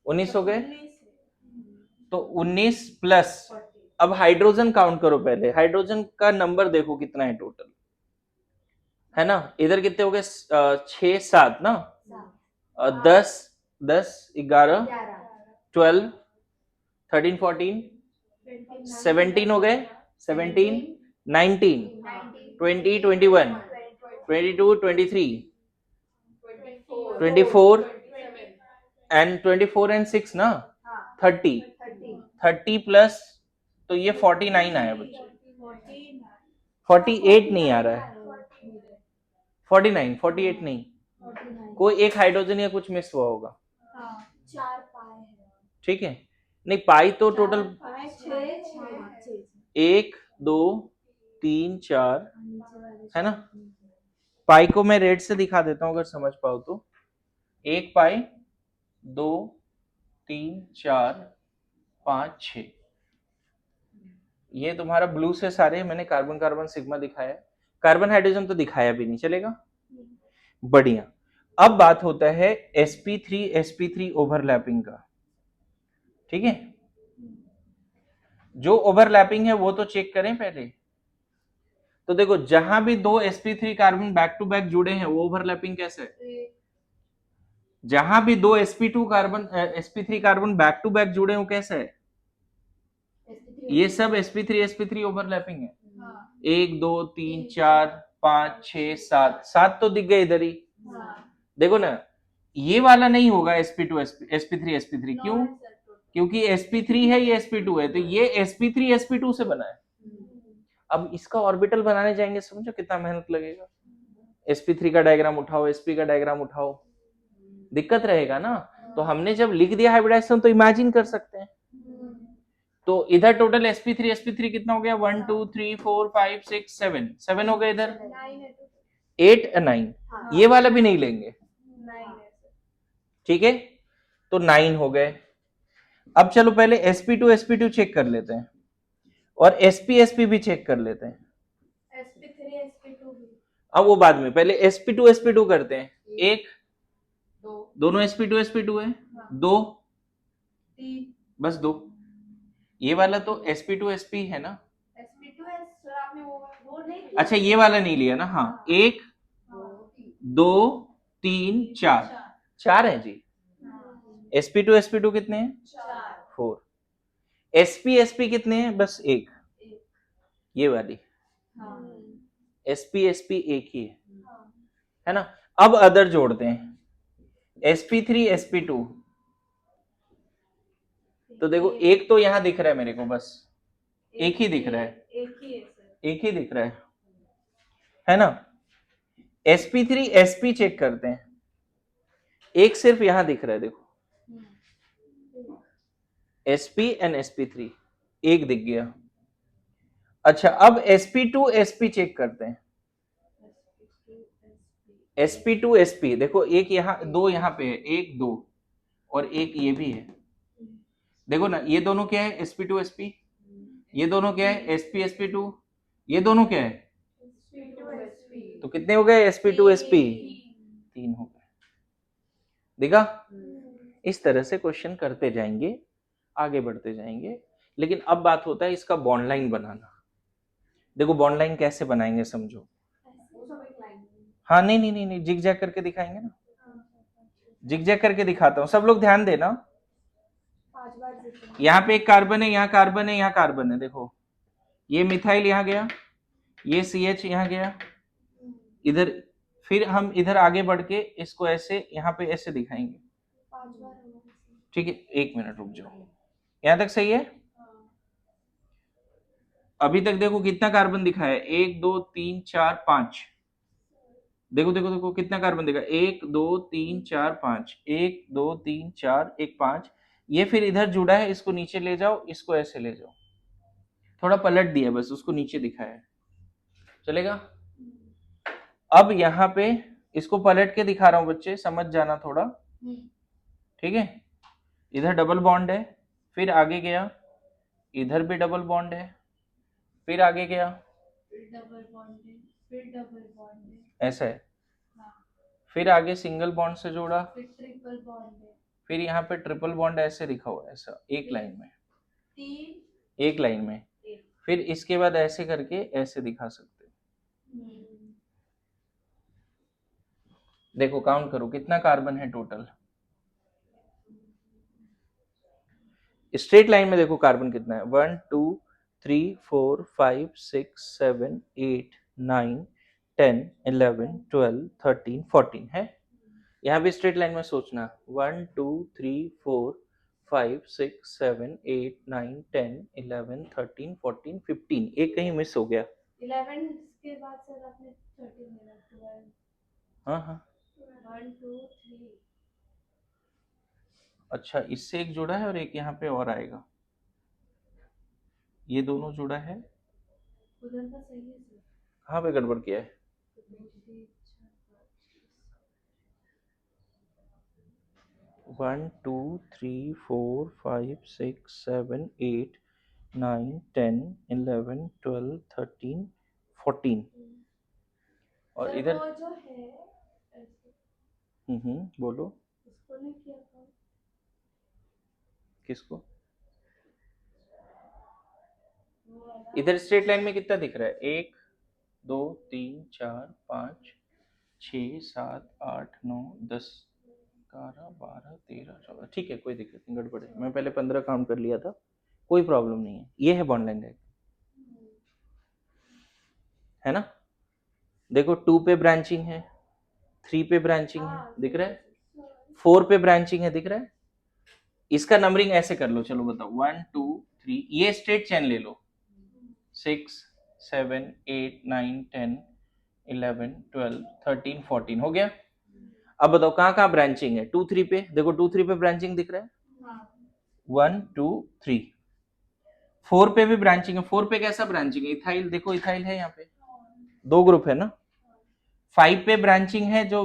19 हो गए, तो 19 प्लस, अब हाइड्रोजन काउंट करो पहले, हाइड्रोजन का नंबर देखो कितना है टोटल, है ना, इधर कितने हो गए 6 7 ना, 10 10 11 12 13 14 17 हो गए, 17 19 20 21 22 23 24 एंड 24 एंड 6 ना 30 प्लस, तो ये 49 आया बच्चे, 48 नहीं आ रहा है, 49 48 नहीं, कोई एक हाइड्रोजन या कुछ मिस हुआ होगा, 4 पाई है, ठीक है। नहीं पाई तो टोटल 1 2 3 4 है ना, पाई को मैं रेड से दिखा देता हूं अगर समझ पाओ तो, 1 पाई 2 3 4 5 6, ये तुम्हारा ब्लू से सारे मैंने कार्बन कार्बन सिग्मा दिखाया, कार्बन हाइड्रोजन तो दिखाया भी नहीं, चलेगा, बढ़िया। अब बात होता है sp3 ओवरलैपिंग का, ठीक है। जो ओवरलैपिंग है वो तो चेक करें पहले, तो देखो जहां भी 2 sp3 carbon back to back जुड़े हैं वो ओवरलैपिंग कैसे है, जहां भी 2 sp3 carbon back to back जुड़े हो कैसे है, ये सब sp3 ओवरलैपिंग है, 1 2 3 4 5 6 7 7 तो दिख गए इधर ही, देखो ना, ये वाला नहीं होगा sp3 क्यों, क्योंकि sp3 है ये sp2 है, तो ये sp3 से बना है। अब इसका ऑर्बिटल बनाने जाएंगे, समझो कितना मेहनत लगेगा, sp3 का डायग्राम उठाओ, sp का डायग्राम उठाओ, दिक्कत रहेगा ना। तो हमने जब लिख दिया हाइब्रिडाइजेशन तो इमेजिन कर सकते हैं, तो इधर टोटल sp3 कितना हो गया, 1 2 3 4 5 6 7 7 हो गए, इधर 8 9, ये वाला भी नहीं लेंगे, ठीक है, तो 9 हो गए। अब चलो पहले sp2 चेक कर लेते हैं और sp भी चेक कर लेते हैं। sp3 sp2 भी। अब वो बाद में, पहले sp2 करते हैं। एक, दोनों sp2 है, दो, तीन, बस दो। ये वाला तो sp2 है ना, sp2 सर आपने वो नहीं किया? अच्छा ये वाला नहीं लिया ना, हाँ। एक, दो, तीन, चार, चार है जी। sp2 कितने हैं? 4। sp कितने हैं? बस एक, ये वाली sp एक ही है ना। अब अदर जोड़ते हैं, sp3 sp2। तो देखो एक तो यहां दिख रहा है मेरे को, बस एक ही दिख रहा है, एक ही है सर। एक ही दिख रहा है ना। sp3 sp चेक करते हैं, एक सिर्फ यहां दिख रहा है, देखो sp एंड sp3, एक दिख गया। अच्छा अब sp2 चेक करते हैं, sp2 देखो एक यहाँ, दो यहाँ पे है, एक दो और एक ये भी है। देखो ना, ये दोनों क्या है? sp2 ये दोनों क्या है? sp2। ये दोनों क्या है? तो कितने हो गए? sp2 तीन हो गए। देखा, इस तरह से क्वेश्चन करते जाएंगे, आगे बढ़ते जाएंगे। लेकिन अब बात होता है इसका बॉन्ड लाइन बनाना। देखो बॉन्ड लाइन कैसे बनाएंगे, समझो। हाँ नहीं नहीं नहीं नहीं, जिग जैग करके दिखाएंगे ना, जिग जैग करके दिखाता हूँ, सब लोग ध्यान देना। यहाँ पे एक कार्बन है, यहाँ कार्बन है, यहाँ कार्बन है, देखो ये मिथाइल यहाँ गया, ये CH यहाँ गया, इधर। फिर हम इधर आगे बढ़ के इसको ऐसे यहाँ पे ऐसे दिखाएंगे, ठीक है। एक मिनट रुक जाओ, यहाँ तक सही है। अभी तक देखो कितना कार्बन दिखा है, 1 2 3 4 5। देखो देखो देखो कितना कार्बन दिखा, 1 2 3 4 5, 1 2 3 4 1 5। ये फिर इधर जुड़ा है, इसको नीचे ले जाओ, इसको ऐसे ले जाओ, थोड़ा पलट दिया बस, उसको नीचे दिखाया, चलेगा। अब यहाँ पे इसको पलट के दिखा रहा हूं बच्चे, समझ जाना थोड़ा, ठीक है। इधर डबल बॉन्ड है, फिर आगे गया, इधर भी डबल बॉन्ड है, फिर आगे गया, डबल बॉन्ड है, फिर डबल बॉन्ड है, ऐसा है। फिर आगे सिंगल बॉन्ड से जोड़ा, फिर ट्रिपल बॉन्ड है, फिर यहाँ पे ट्रिपल बॉन्ड ऐसे लिखा हुआ है, ऐसा एक लाइन में, तीन, एक लाइन में। फिर इसके बाद ऐसे करके ऐसे दिखा सकते हो। देखो काउंट करो कितना कार्बन है टोटल, स्ट्रेट लाइन में देखो कार्बन कितना है, 1 2 3 4 5 6 7 8 9 10 11 12 13 14 है। यहाँ भी स्ट्रेट लाइन में सोचना, 1 2 3 4 5 6 7 8 9 10 11 13 14 15, एक कहीं मिस हो गया। 11 के बाद सर आपने 13 मेरा 12, हाँ हाँ 1 2 3, अच्छा इससे एक जुड़ा है और एक यहाँ पे और आएगा, ये दोनों जुड़ा है, उधर का सही है सर। कहाँ पे गड़बड़ किया है? 1 2 3 4 5 6 7 8 9 10 11 12 13 14 और सर इधर वो जो है बोलो उसको नहीं किया था, किसको? वो वाला इधर स्ट्रेट लाइन में कितना दिख रहा है, 1 2 3 4 5 6 7 8 9 10 11 12 13 14, ठीक है कोई दिक्कत नहीं, गड़बड़ है, मैं पहले 15 काउंट कर लिया था, कोई प्रॉब्लम नहीं है। ये है बॉन्ड लाइन है ना। देखो 2 पे ब्रांचिंग है, 3 पे ब्रांचिंग है, दिख रहा है, 4 पे ब्रांचिंग है, दिख रहा है। इसका नंबरिंग ऐसे कर लो, चलो बताओ, 1 2 3, ये स्ट्रेट चेन ले लो, 6 7 8 9 10 11 12 13 14 हो गया। अब बताओ कहाँ कहाँ ब्रांचिंग है, 2 3 पे, देखो 2 3 पे ब्रांचिंग दिख रहा है, 1 2 3। 4 पे भी ब्रांचिंग है, 4 पे कैसा ब्रांचिंग है, इथाइल, देखो इथाइल है यहाँ पे, 2 ग्रुप है ना। 5 पे ब्रांचिंग है, जो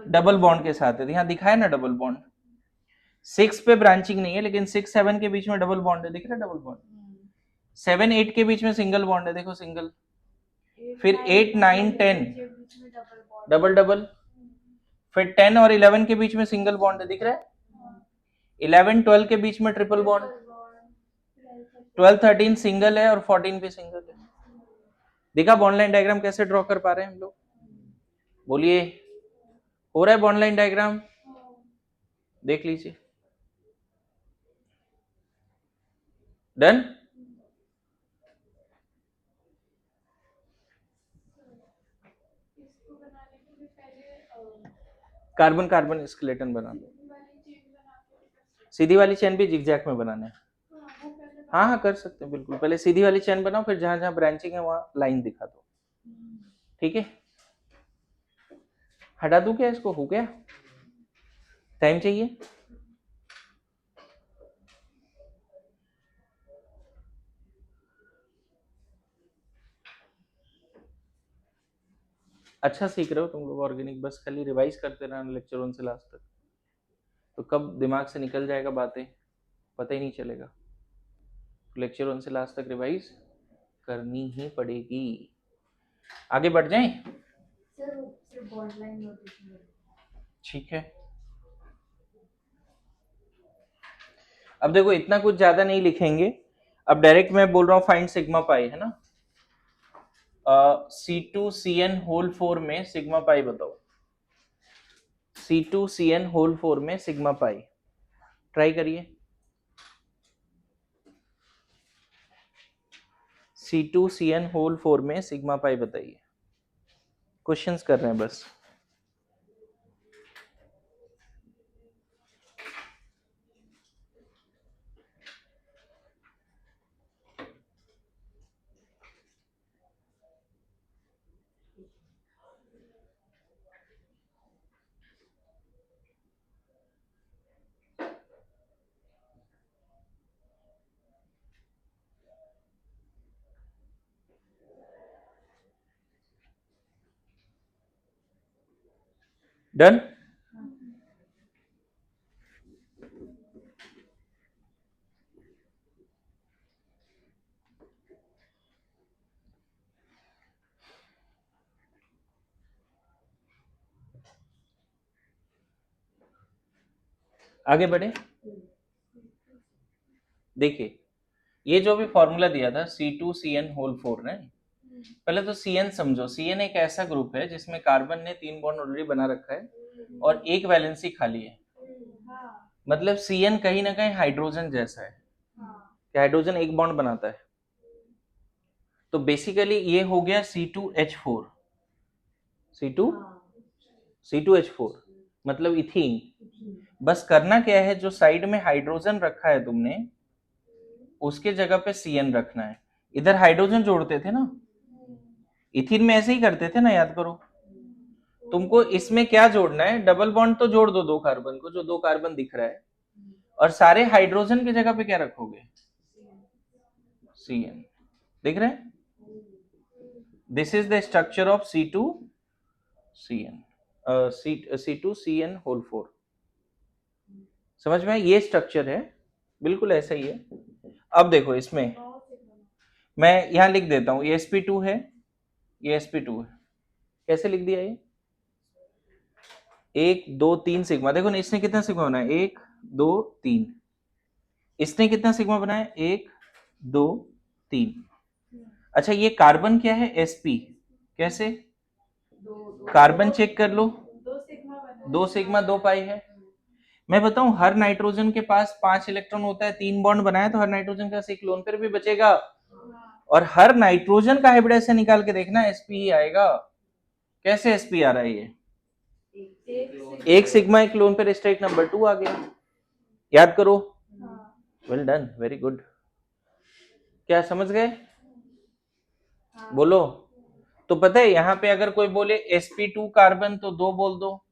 डबल बॉन्ड के साथ है, यहाँ दिखा है ना डबल बॉन्ड। 6 पे ब्रांचिंग नहीं है, लेकिन 6 7 के बीच में डबल बॉन्ड है, दिख रहा है डबल बॉन्ड। 7 8 के बीच में सिंगल बॉन्ड है, देखो सिंगल। फिर 8 9 10 डबल डबल। फिर 10 और 11 के बीच में सिंगल बॉन्ड है, दिख रहा है। 11 12 के बीच में ट्रिपल बॉन्ड। 12 13 सिंगल है और 14 भी सिंगल है। देखा बॉन्ड लाइन डायग्राम कैसे ड्रॉ कर पा रहे हैं हम लोग? बोलिए, हो रहा है बॉन्ड लाइन डायग्राम? देख लीजिए। डन। कार्बन कार्बन स्केलेटन बना दो। सीधी वाली चेन भी जिगजैग में बनाना है। हाँ हाँ कर सकते हैं बिल्कुल। पहले सीधी वाली चेन बनाओ, फिर जहां जहां ब्रांचिंग है वहां लाइन दिखा दो। ठीक है, हटा दूं क्या इसको? हो गया? टाइम चाहिए? अच्छा सीख रहे हो तुम लोग ऑर्गेनिक, बस खाली रिवाइज करते रहना लेक्चर 1 से लास्ट तक, तो कब दिमाग से निकल जाएगा बातें पता ही नहीं चलेगा। लेक्चर 1 से लास्ट तक रिवाइज करनी ही पड़ेगी। आगे बढ़ जाएं? ठीक है, अब देखो इतना कुछ ज्यादा नहीं लिखेंगे। अब डायरेक्ट मैं बोल रहा हूँ फाइंड सिग्मा पाई, है ना। C2CN होल 4 में सिग्मा पाई बताओ। C2CN होल 4 में सिग्मा पाई ट्राई करिए। C2CN होल 4 में सिग्मा पाई बताइए। क्वेश्चंस कर रहे हैं बस। डन। आगे बढ़े। देखिए ये जो भी फॉर्मूला दिया था C2CN होल 4 ने, पहले तो CN समझो। CN एक ऐसा ग्रुप है जिसमें कार्बन ने 3 बॉन्ड ऑलरेडी बना रखा है और एक वैलेंसी खाली है। मतलब CN कहीं ना कहीं हाइड्रोजन जैसा है कि हाइड्रोजन एक बॉन्ड बनाता है। तो बेसिकली ये हो गया C2H4। C2H4 मतलब इथीन। बस करना क्या है, जो साइड में हाइड्रोजन रखा है तुमने उसके जगह पे CN रखना है। इधर हाइड्रोजन जोड़ते थे ना, इथीन में ऐसे ही करते थे ना, याद करो। तुमको इसमें क्या जोड़ना है, डबल बॉन्ड तो जोड़ दो 2 कार्बन को, जो 2 कार्बन दिख रहा है, और सारे हाइड्रोजन की जगह पे क्या रखोगे? CN। दिख रहा है? This is the structure of C2CN, C2CN whole 4। समझ में? ये स्ट्रक्चर है, बिल्कुल ऐसा ही है। अब देखो इसमें मैं यहां लिख देता हूं, ये sp2 है, ये sp2 है। कैसे लिख दिया ये? 1 2 3 सिग्मा। देखो ना इसने कितना सिग्मा बनाया, 1 2 3। इसने कितना सिग्मा बनाया, 1 2 3। अच्छा ये कार्बन क्या है, sp। कैसे? कार्बन चेक कर लो, 2 सिग्मा 2 पाई है। मैं बताऊं हर नाइट्रोजन के पास 5 इलेक्ट्रॉन होता है, 3 बॉन्ड बनाया तो हर नाइट्रोजन का एक लोन पेयर भी बचेगा, और हर नाइट्रोजन का हाइब्रिडाइजेशन निकाल के देखना sp ही आएगा। कैसे sp आ रहा है ये? एक सिग्मा एक लोन पेयर स्ट्रेट नंबर 2 आ गया। याद करो। Well done, very good. क्या समझ गए? बोलो। तो पता है यहां पे अगर कोई बोले sp2 कार्बन तो 2 बोल दो,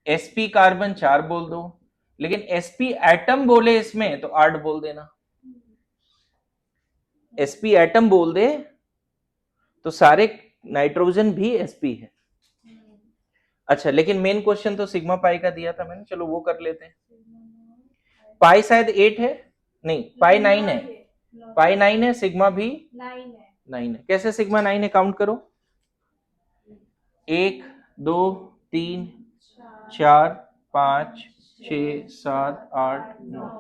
sp कार्बन 4 बोल दो, लेकिन sp एटम बोले इसमें तो 8 बोल देना। sp एटम बोल दे तो सारे नाइट्रोजन भी sp है। अच्छा, लेकिन मेन क्वेश्चन तो सिग्मा पाई का दिया था मैंने, चलो वो कर लेते हैं। पाई शायद 8 है, नहीं पाई 9 है, पाई 9 है, सिग्मा भी 9 है। कैसे सिग्मा 9 है, काउंट करो, 1 2 3 4 5 6 7 8 9।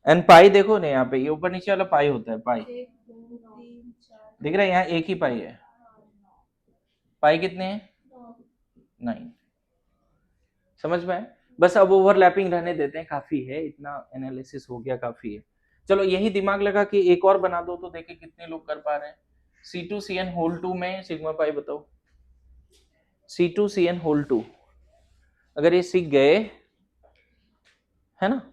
एंड पाई देखो ना, यहाँ पे ये ऊपर नीचे वाला पाई होता है, पाई दिख रहा है, यहाँ एक ही पाई है। पाई कितने हैं, 9। समझ में आए? बस अब ओवरलैपिंग रहने देते हैं, काफी है, इतना एनालिसिस हो गया, काफी है। चलो यही दिमाग लगा कि एक और बना दो तो देखे कितने लोग कर पा रहे हैं। C2CN होल 2 में सिग्मा पाई बताओ, C2CN होल 2, अगर ये सीख गए है ना,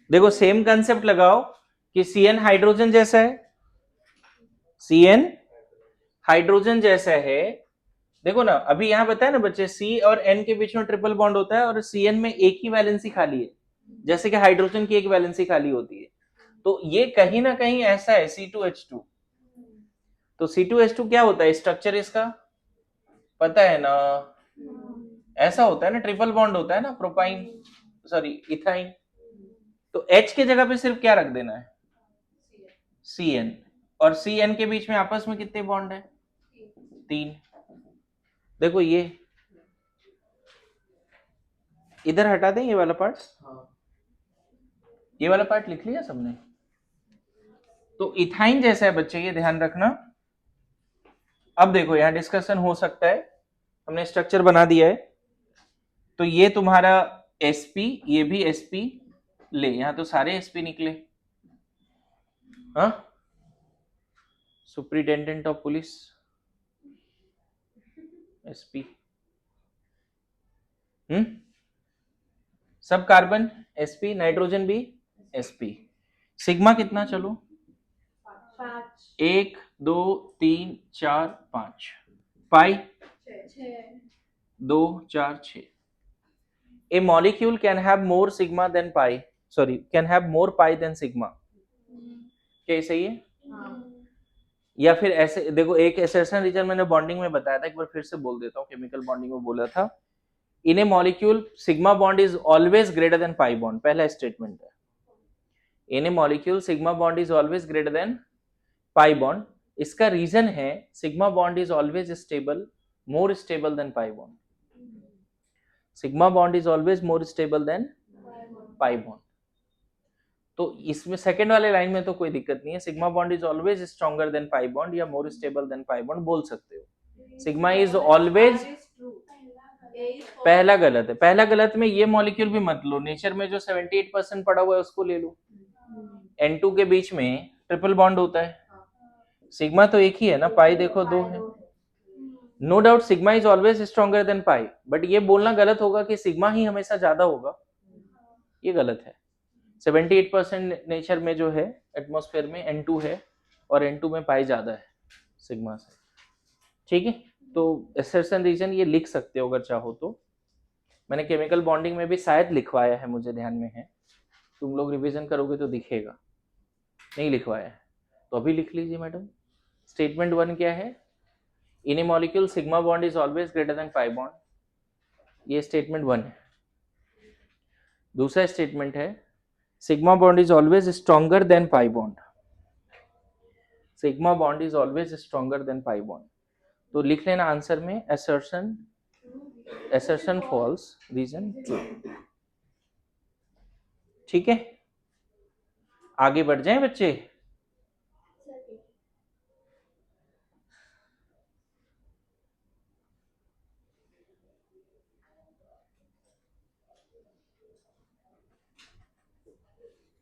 देखो सेम कंसेप्ट लगाओ कि CN हाइड्रोजन जैसा है, CN हाइड्रोजन जैसा है। देखो ना, अभी यहां बताया ना बच्चे, C और N के बीच में ट्रिपल बॉन्ड होता है और CN में एक ही वैलेंसी खाली है, जैसे कि हाइड्रोजन की एक वैलेंसी खाली होती है। तो ये कहीं ना कहीं ऐसा है C2H2। तो C2H2 क्या होता है स्ट्रक्चर इसका, पता है ना, ऐसा होता है ना, ट्रिपल बॉन्ड होता है ना, प्रोपाइन सॉरी इथाइन। तो H की जगह पे सिर्फ क्या रख देना है, CN, और CN के बीच में आपस में कितने बॉन्ड है, 3। देखो ये इधर हटा दें, ये वाला पार्ट, ये वाला पार्ट लिख लिया सबने। तो इथाइन जैसा है बच्चे, ये ध्यान रखना। अब देखो यहां डिस्कशन हो सकता है, हमने स्ट्रक्चर बना दिया है, तो ये तुम्हारा sp, ये भी sp, ले यहां तो सारे sp निकले, हाँ, सुप्रिटेंडेंट ऑफ पुलिस sp, सब कार्बन sp, नाइट्रोजन भी sp। सिग्मा कितना, चलो 1 2 3 4 5, पाई 2 4 6। A molecule can have more sigma than pi, sorry can have more pi than sigma, क्या ये सही है? या फिर ऐसे देखो, एक एसर्शन रीजन मैंने बॉन्डिंग में बताया था, एक बार फिर से बोल देता हूँ, केमिकल बॉन्डिंग में बोला था, in a molecule sigma bond is always greater than pi bond, पहला स्टेटमेंट है। In a molecule sigma bond is always greater than pi bond, इसका रीजन है sigma bond is always stable, more stable than pi bond, sigma bond is always more stable than pi bond. तो इसमें second वाले line में तो कोई दिक्कत नहीं है, sigma bond is always stronger than pi bond या more stable than pi bond बोल सकते हो। सिग्मा इज ऑलवेज, पहला गलत है, पहला गलत में ये मॉलिक्यूल भी मत लो, नेचर में जो 78% पड़ा हुआ है उसको ले लो। N2 के बीच में ट्रिपल बॉन्ड होता है, सिग्मा तो एक ही है ना, पाई देखो 2 है। No doubt sigma is always stronger than pi, but ये बोलना गलत होगा कि सिग्मा ही हमेशा ज्यादा होगा, ये गलत है। 78% नेचर में जो है एटमॉस्फेयर में N2 है, और N2 में पाई ज्यादा है सिग्मा से, ठीक है। तो एसर्शन रीजन ये लिख सकते हो अगर चाहो तो, मैंने केमिकल बॉन्डिंग में भी शायद लिखवाया है, मुझे ध्यान में है, तुम लोग रिवीजन करोगे तो दिखेगा, नहीं लिखवाया है तो अभी लिख लीजिए मैडम। स्टेटमेंट 1 क्या है, in a molecule sigma bond is always greater than pi bond, ये स्टेटमेंट 1 है। दूसरा स्टेटमेंट है sigma bond is always stronger than pi bond, sigma bond is always stronger than pi bond. तो लिख लेना answer में assertion, assertion false, reason true, ठीक है। आगे बढ़ जाएं बच्चे।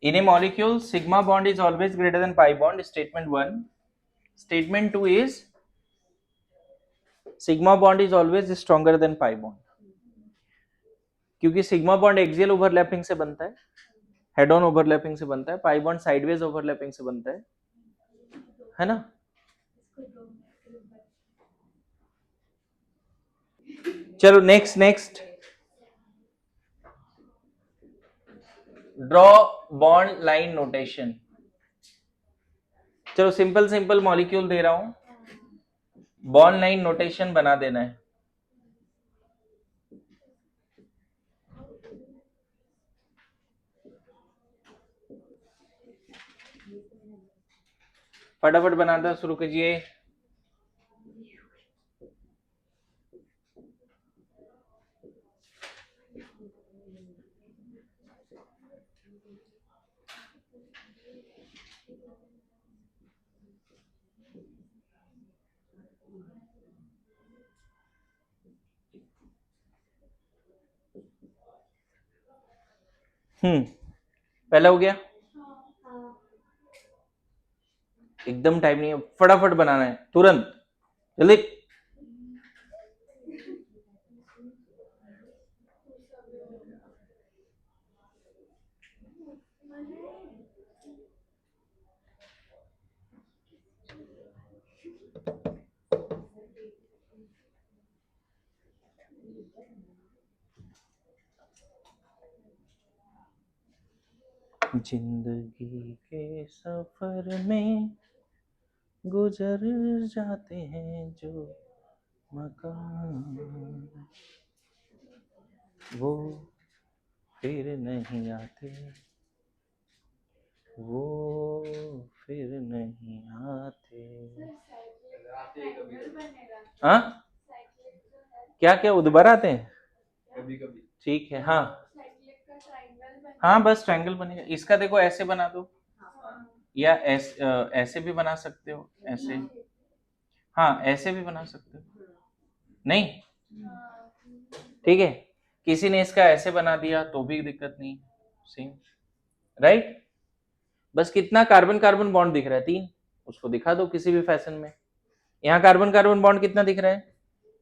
In a molecule sigma bond is always greater than pi bond, statement 1। statement 2 is sigma bond is always stronger than pi bond, क्योंकि सिग्मा बॉन्ड एक्सियल ओवरलैपिंग से बनता है, हेड ऑन ओवरलैपिंग से बनता है, पाई बॉन्ड साइडवेज ओवरलैपिंग से बनता है ना। चलो next draw bond line notation. चलो सिंपल सिंपल मॉलिक्यूल दे रहा हूं, बॉन्ड लाइन नोटेशन बना देना है। फटाफट बनाना शुरू कीजिए। पहला हो गया, एकदम टाइम नहीं है, फटाफट बनाना है तुरंत, जल्दी। जिंदगी के सफर में गुजर जाते हैं जो मकान, वो फिर नहीं आते, वो फिर नहीं आते। हाँ क्या क्या वो दोबारा आते हैं कभी कभी, ठीक है। हाँ हाँ बस ट्रायंगल बनेगा। इसका देखो ऐसे बना दो, या ऐसे भी बना सकते हो, ऐसे, हाँ ऐसे भी बना सकते हो, नहीं ठीक है। किसी ने इसका ऐसे बना दिया तो भी दिक्कत नहीं, सेम राइट। बस कितना कार्बन कार्बन बॉन्ड दिख रहा है, 3, उसको दिखा दो किसी भी फैशन में। यहाँ कार्बन कार्बन बॉन्ड कितना दिख रहा है,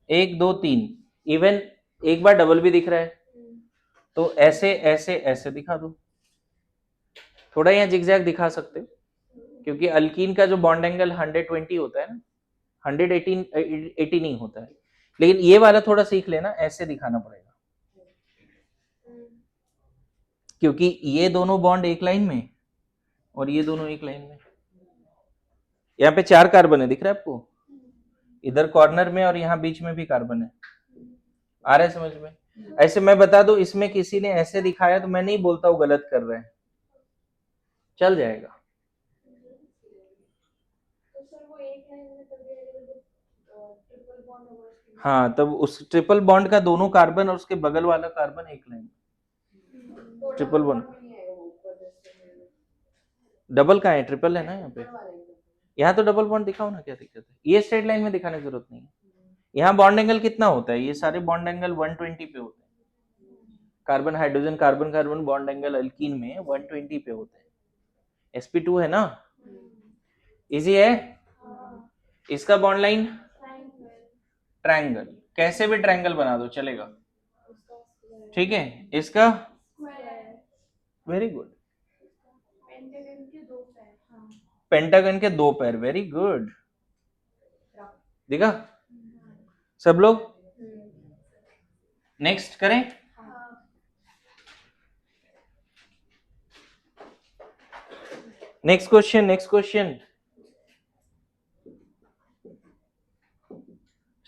1 2 3, इवन एक बार डबल भी दिख रहा है, तो ऐसे ऐसे ऐसे दिखा दो। थोड़ा यहाँ जिगजैग दिखा सकते हो, क्योंकि अल्कीन का जो बॉन्ड एंगल 120 होता है ना, 180 नहीं होता है। लेकिन ये वाला थोड़ा सीख लेना, ऐसे दिखाना पड़ेगा, क्योंकि ये दोनों बॉन्ड एक लाइन में और ये दोनों एक लाइन में। यहाँ पे 4 कार्बन है, दिख रहा है आपको, इधर कॉर्नर में और यहाँ बीच में भी कार्बन है, आ रहा है समझ में। ऐसे मैं बता दूं, इसमें किसी ने ऐसे दिखाया तो मैं नहीं बोलता वो गलत कर रहे हैं, चल जाएगा। हाँ तब उस ट्रिपल बॉन्ड का दोनों कार्बन और उसके बगल वाला कार्बन एक लाइन, ट्रिपल बॉन्ड। डबल का है, ट्रिपल है ना यहाँ पे, यहाँ तो डबल बॉन्ड दिखाओ ना, क्या दिक्कत है, ये स्ट्रेट लाइन में दिखाने की जरूरत नहीं है। यहाँ बॉन्ड एंगल कितना होता है, ये सारे बॉन्ड एंगल 120 पे होते हैं। Carbon hydrogen carbon carbon bond angle alkyne में 120 पे होते हैं। sp2 है ना, इजी है। इसका बॉन्ड लाइन ट्रायंगल, कैसे भी ट्रायंगल बना दो चलेगा, ठीक है। इसका वेरी गुड, पेंटागन के 2 पैर, वेरी गुड, देखा सब लोग। नेक्स्ट करें, नेक्स्ट क्वेश्चन, नेक्स्ट क्वेश्चन।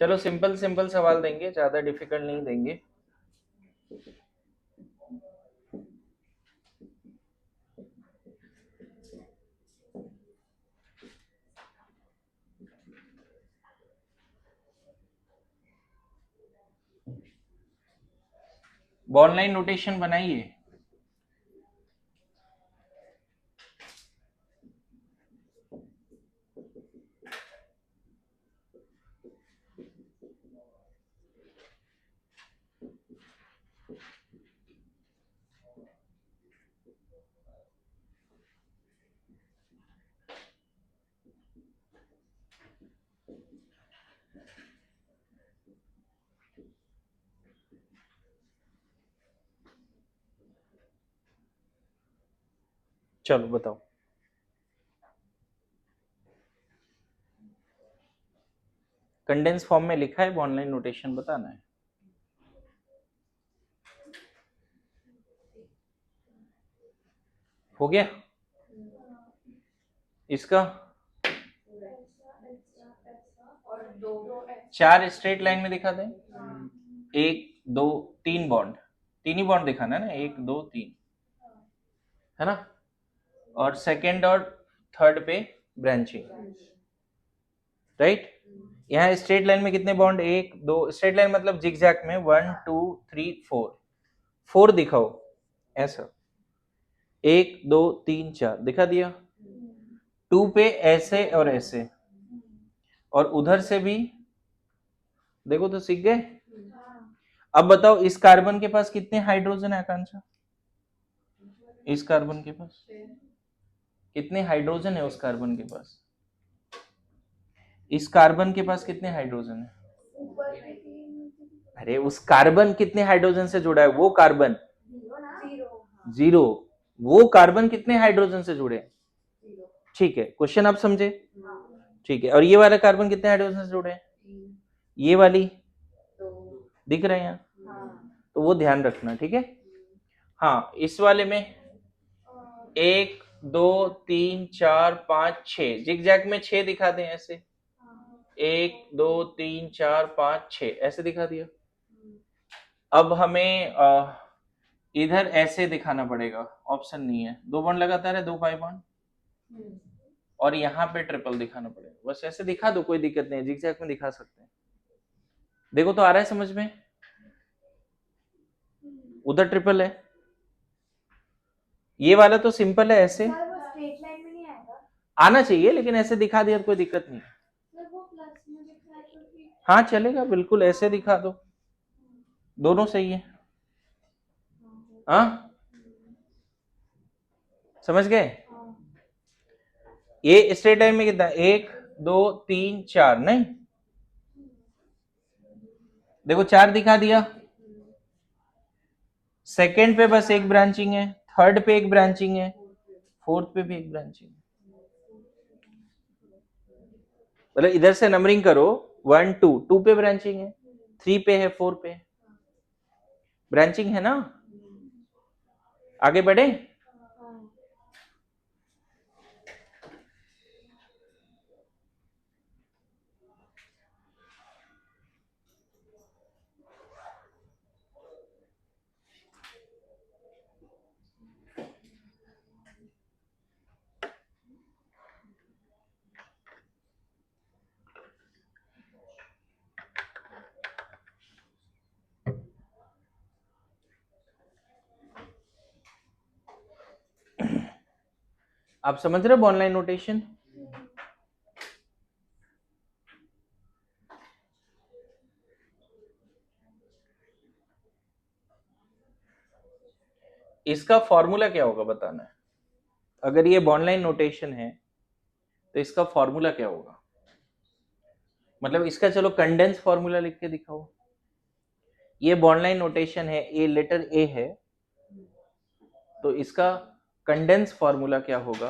चलो सिंपल सिंपल सवाल देंगे, ज्यादा डिफिकल्ट नहीं देंगे। बॉन्ड लाइन नोटेशन बनाइए। चलो बताओ, कंडेंस फॉर्म में लिखा है, बॉन्ड लाइन नोटेशन बताना है। हो गया इसका, दो 4 स्ट्रेट लाइन में दिखा दें, 1 2 3 बॉन्ड, 3 ही बॉन्ड दिखाना है ना, 1 2 3, है ना। और सेकेंड और थर्ड पे ब्रांचिंग, राइट। यहाँ स्ट्रेट लाइन में कितने बॉन्ड, 1 2, स्ट्रेट लाइन मतलब जिगजैग में 1 2 3 4, 4 दिखाओ ऐसा, 1 2 3 4 दिखा दिया। 2 पे ऐसे और ऐसे, और उधर से भी देखो तो सीख गए। अब बताओ इस कार्बन के पास कितने हाइड्रोजन है आकांक्षा, इस कार्बन के पास कितने हाइड्रोजन है, उस कार्बन के पास, इस कार्बन के पास कितने हाइड्रोजन है, अरे उस कार्बन कितने हाइड्रोजन से जुड़ा है, वो कार्बन 0, वो कार्बन कितने हाइड्रोजन से जुड़े, ठीक है, क्वेश्चन आप समझे, ठीक है। और ये वाला कार्बन कितने हाइड्रोजन से जुड़े हैं, ये वाली दिख रहे हैं यहाँ, तो वो ध्यान रखना, ठीक है। हाँ, इस वाले में 1 2 3 4 5 6, जिगजैग में 6 दिखा दें ऐसे, 1 2 3 4 5 6 ऐसे दिखा दिया। अब हमें इधर ऐसे दिखाना पड़ेगा, ऑप्शन नहीं है, 2 बॉन्ड लगातार है, 2 पाई बॉन्ड, और यहाँ पे ट्रिपल दिखाना पड़ेगा, बस ऐसे दिखा दो, कोई दिक्कत नहीं है, जिगजैग में दिखा सकते हैं। देखो तो आ रहा है समझ में, उधर ट्रिपल है, ये वाला तो सिंपल है, ऐसे स्ट्रेट लाइन में नहीं आएगा, आना चाहिए, लेकिन ऐसे दिखा दिया तो कोई दिक्कत नहीं। वो प्लस में दिख रहा है तो ठीक। हाँ चलेगा, बिल्कुल ऐसे दिखा दो, दोनों सही है। हाँ समझ गए। ये स्ट्रेट लाइन में कितना, 1 2 3 4, नहीं देखो 4 दिखा दिया, सेकेंड पे बस एक ब्रांचिंग है, थर्ड पे एक ब्रांचिंग है, फोर्थ पे भी एक ब्रांचिंग है, मतलब इधर से नंबरिंग करो, 1 2, 2 पे ब्रांचिंग है, 3 पे है, 4 पे ब्रांचिंग है ना। आगे बढ़े, आप समझ रहे हो ऑनलाइन नोटेशन। इसका फॉर्मूला क्या होगा बताना है, अगर ये बॉन्डलाइन नोटेशन है तो इसका फॉर्मूला क्या होगा, मतलब इसका चलो कंडेंस फॉर्मूला लिख के दिखाओ। ये बॉन्डलाइन नोटेशन है, ए लेटर ए है, तो इसका कंडेंस फॉर्मूला क्या होगा।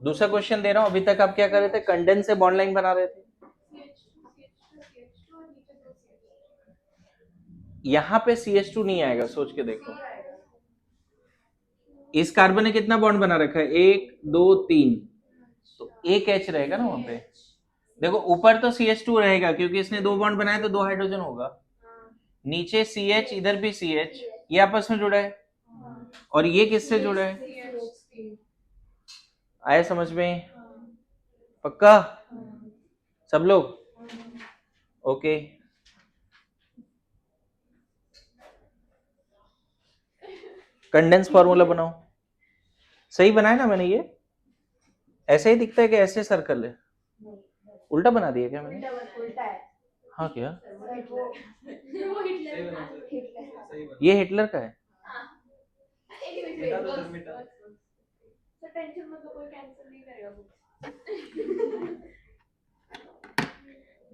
दूसरा क्वेश्चन दे रहा हूं, अभी तक आप क्या कर रहे थे, कंडेंस से बॉन्डलाइन बना रहे थे, यहां पे CH2 नहीं आएगा, सोच के देखो। इस कार्बन ने कितना बॉन्ड बना रखा है, 1 2 3, तो एक H रहेगा ना वहां पे। देखो ऊपर तो CH2 रहेगा क्योंकि इसने 2 बॉन्ड बनाए तो 2 हाइड्रोजन होगा, नीचे CH, इधर भी CH, ये आपस में जुड़ा है, और ये किससे जुड़ा है, आया समझ में, पक्का सब लोग, ओके। कंडेंस फॉर्मूला बनाओ, सही बनाया ना मैंने, ये ऐसे ही दिखता है कि ऐसे सर्कल है, उल्टा बना दिया क्या मैंने, उल्टा है, हाँ क्या, वो हिटलर, ये हिटलर का है, तो टेंशन मत लो, कोई कैंसिल नहीं करेगा।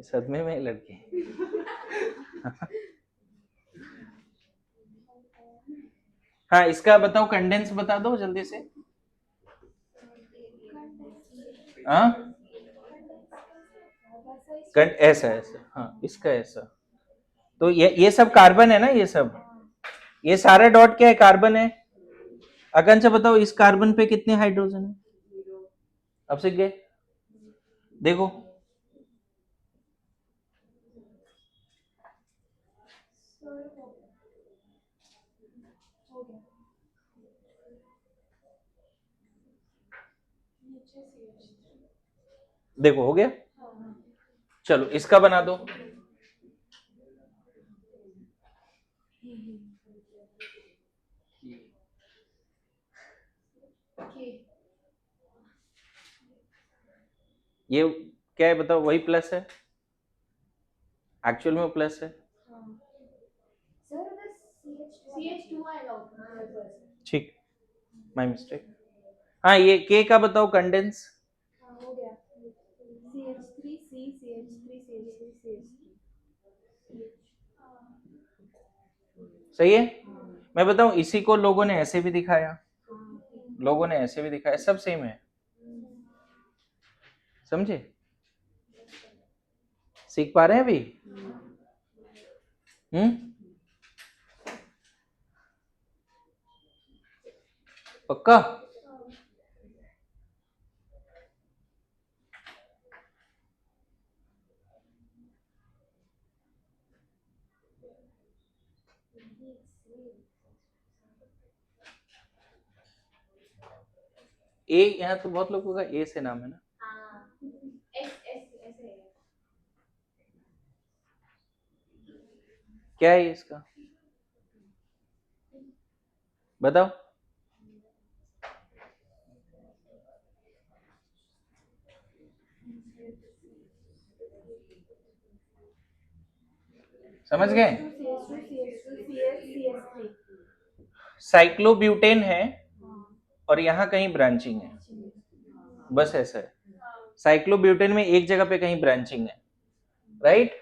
सदमे में लड़के। हाँ इसका बताओ, कंडेंस बता दो जल्दी से। हाँ ऐसा ऐसा, हाँ इसका ऐसा, तो ये सब कार्बन है ना, ये सब, ये सारा डॉट क्या है, कार्बन है। आकांक्षा बताओ इस कार्बन पे कितने हाइड्रोजन है, अब सीख गए, देखो हो गया नीचे CH3 देखो हो गया। हाँ चलो इसका बना दो। ये क्या है बताओ, वही प्लस है, एक्चुअल में प्लस है। सर उधर CH2 आएगा ऊपर। ठीक, माय मिस्टेक। हाँ ये के का बताओ कंडेंस। हाँ हो गया CH3C CH3 CH3 CH3 सही है। मैं बताऊं इसी को लोगों ने ऐसे भी दिखाया, लोगों ने ऐसे भी दिखाया, सब सेम है। समझे, सीख पा रहे हैं अभी? पक्का? ए, यहाँ तो बहुत लोगों का ए से नाम है ना। क्या है इसका बताओ। समझ गए? साइक्लोब्यूटेन है और यहाँ कहीं ब्रांचिंग है, बस ऐसा है। साइक्लोब्यूटेन में एक जगह पे कहीं ब्रांचिंग है, राइट?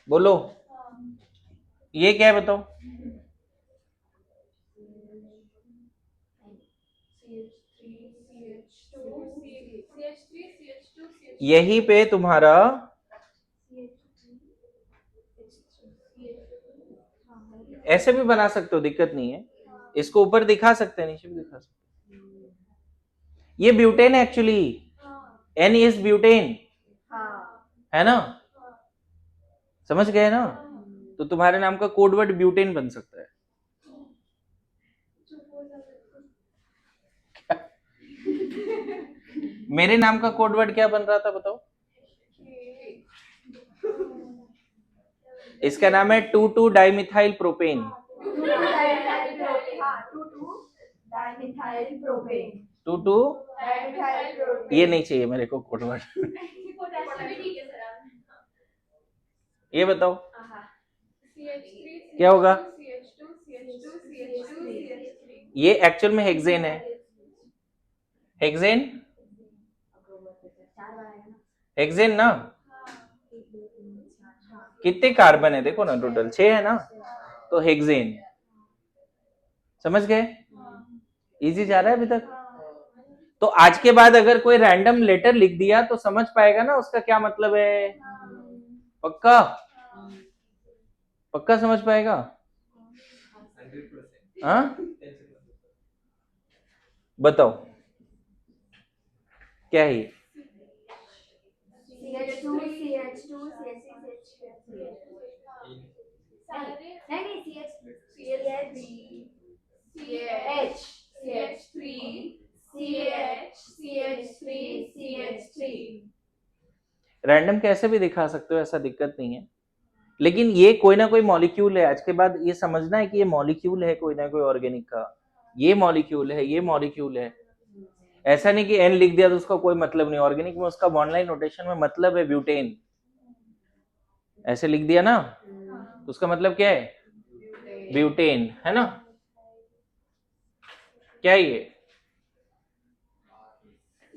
बोलो ये क्या है बताओ। यहीं पे तुम्हारा ऐसे भी बना सकते हो, दिक्कत नहीं है। इसको ऊपर दिखा सकते हैं, नीचे भी दिखा सकते हैं। ये ब्यूटेन है एक्चुअली, एन इज ब्यूटेन, है ना? समझ गए ना? तो तुम्हारे नाम का कोडवर्ड ब्यूटेन बन सकता है। मेरे नाम का कोडवर्ड क्या बन रहा था बताओ? इसका नाम है 2,2 डाइमिथाइल प्रोपेन। 2,2 ये नहीं चाहिए मेरे को कोडवर्ड। ये बताओ क्या होगा? ये एक्चुअल में हेक्सेन है। हेक्सेन, हेक्सेन ना। कितने कार्बन है देखो ना, टोटल 6 है ना, तो हेक्सेन। समझ गए? इजी जा रहा है अभी तक? तो आज के बाद अगर कोई रैंडम लेटर लिख दिया तो समझ पाएगा ना उसका क्या मतलब है? पक्का? पक्का समझ पाएगा? हाँ बताओ क्या है ये? रैंडम कैसे भी दिखा सकते हो, ऐसा दिक्कत नहीं है, लेकिन ये कोई ना कोई मॉलिक्यूल है। आज के बाद ये समझना है कि ये मॉलिक्यूल है कोई ना कोई ऑर्गेनिक का, ये मॉलिक्यूल है, ये मॉलिक्यूल है। ऐसा नहीं कि एन लिख दिया तो उसका कोई मतलब नहीं। ऑर्गेनिक में उसका बॉन्ड लाइन नोटेशन में मतलब है ब्यूटेन, ऐसे लिख दिया ना तो उसका मतलब क्या है? ब्यूटेन, है ना? क्या है ये